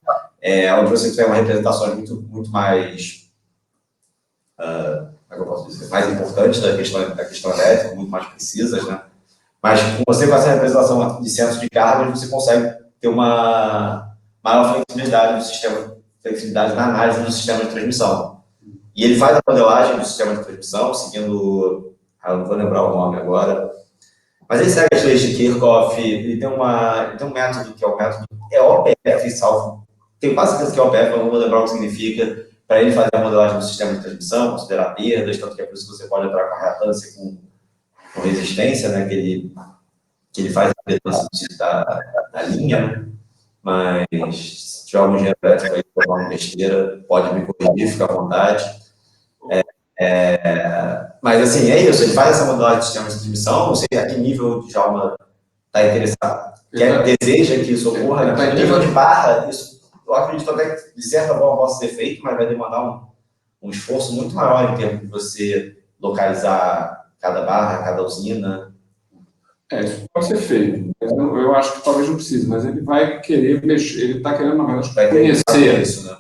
onde você tem uma representação muito mais, como é que eu posso dizer, mais importante da questão elétrica, muito mais precisas, né? Mas você com essa representação de centros de cargas, você consegue ter uma maior flexibilidade do sistema, flexibilidade na análise do sistema de transmissão. E ele faz a modelagem do sistema de transmissão, seguindo, eu não vou lembrar o nome agora, mas ele segue as leis de Kirchhoff, ele tem um método que é o método OPF, salvo, tenho quase certeza que é OPF, mas não vou lembrar o que significa, para ele fazer a modelagem do sistema de transmissão, considerar perdas, tanto que é por isso que você pode entrar com a reatância com resistência, né, que ele faz a reatância da linha, né? Mas se tiver algum engenheiro elétrico aí que tomar uma besteira, pode me corrigir, fica à vontade. Mas assim, é isso, ele faz essa modelagem de sistema de transmissão, não sei a que nível o Djalma está interessado, deseja que isso ocorra, né? No nível de barra, isso, eu acredito até que de certa forma possa ser feito, mas vai demandar um esforço muito maior em termos de você localizar cada barra, cada usina. Isso pode ser feito. Eu acho que talvez não precise, mas ele vai querer mexer, ele está querendo, na verdade, conhecer isso, né?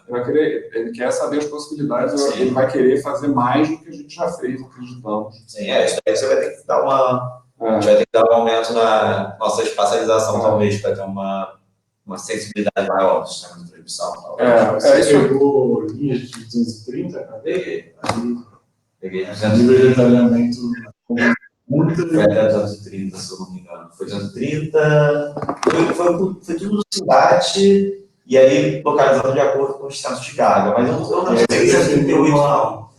Ele quer saber as possibilidades, Sim. ele vai querer fazer mais do que a gente já fez, acreditamos. Sim, isso aí você vai ter que dar a gente vai ter que dar um aumento na nossa espacialização, talvez, para ter uma sensibilidade maior do sistema de transmissão. Você pegou linhas de 230, cara? Peguei. Peguei Nível de detalhamento muito. Foi até 230, se eu não me engano. Foi 230. Foi tudo do cidade, e aí localizado de acordo com os estados de carga. Mas eu não sei se é 38, não.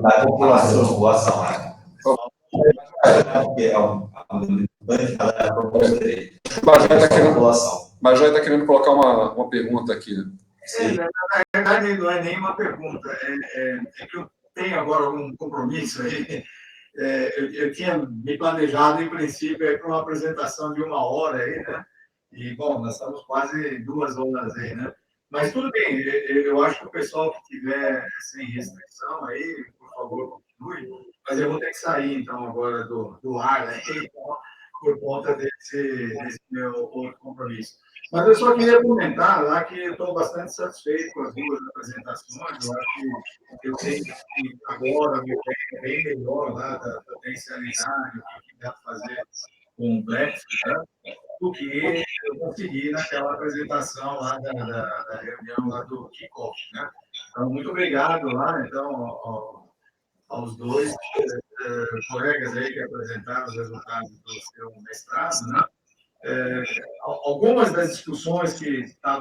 Da população, né? Mas já está querendo colocar uma pergunta aqui, né? Na verdade, não é nenhuma pergunta. É que eu tenho agora um compromisso aí. Eu tinha me planejado, em princípio, para uma apresentação de 1 hora aí, né? E, bom, nós estamos quase 2 horas aí, né? Mas tudo bem, eu acho que o pessoal que tiver sem restrição aí, por favor, continue. Mas eu vou ter que sair, então, agora do ar, né? Então, por conta desse meu outro compromisso. Mas eu só queria comentar lá que eu estou bastante satisfeito com as 2 apresentações. Eu acho que eu tenho agora bem melhor lá da potencialidade, o que dá para fazer com o Plex, né? Do que eu consegui naquela apresentação lá da reunião lá do kickoff, né? Então, muito obrigado lá, então, aos 2 colegas aí que apresentaram os resultados do seu mestrado, né? Algumas das discussões que está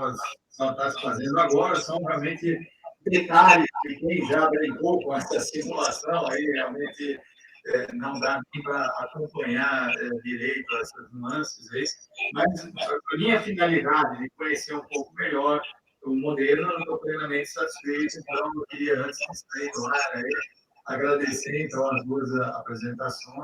se fazendo agora são realmente detalhes que quem já brincou com essa simulação aí realmente não dá nem para acompanhar direito essas nuances aí, mas a minha finalidade de conhecer um pouco melhor o modelo, eu estou plenamente satisfeito, então eu queria, antes de sair do ar, aí, agradecer então as 2 apresentações.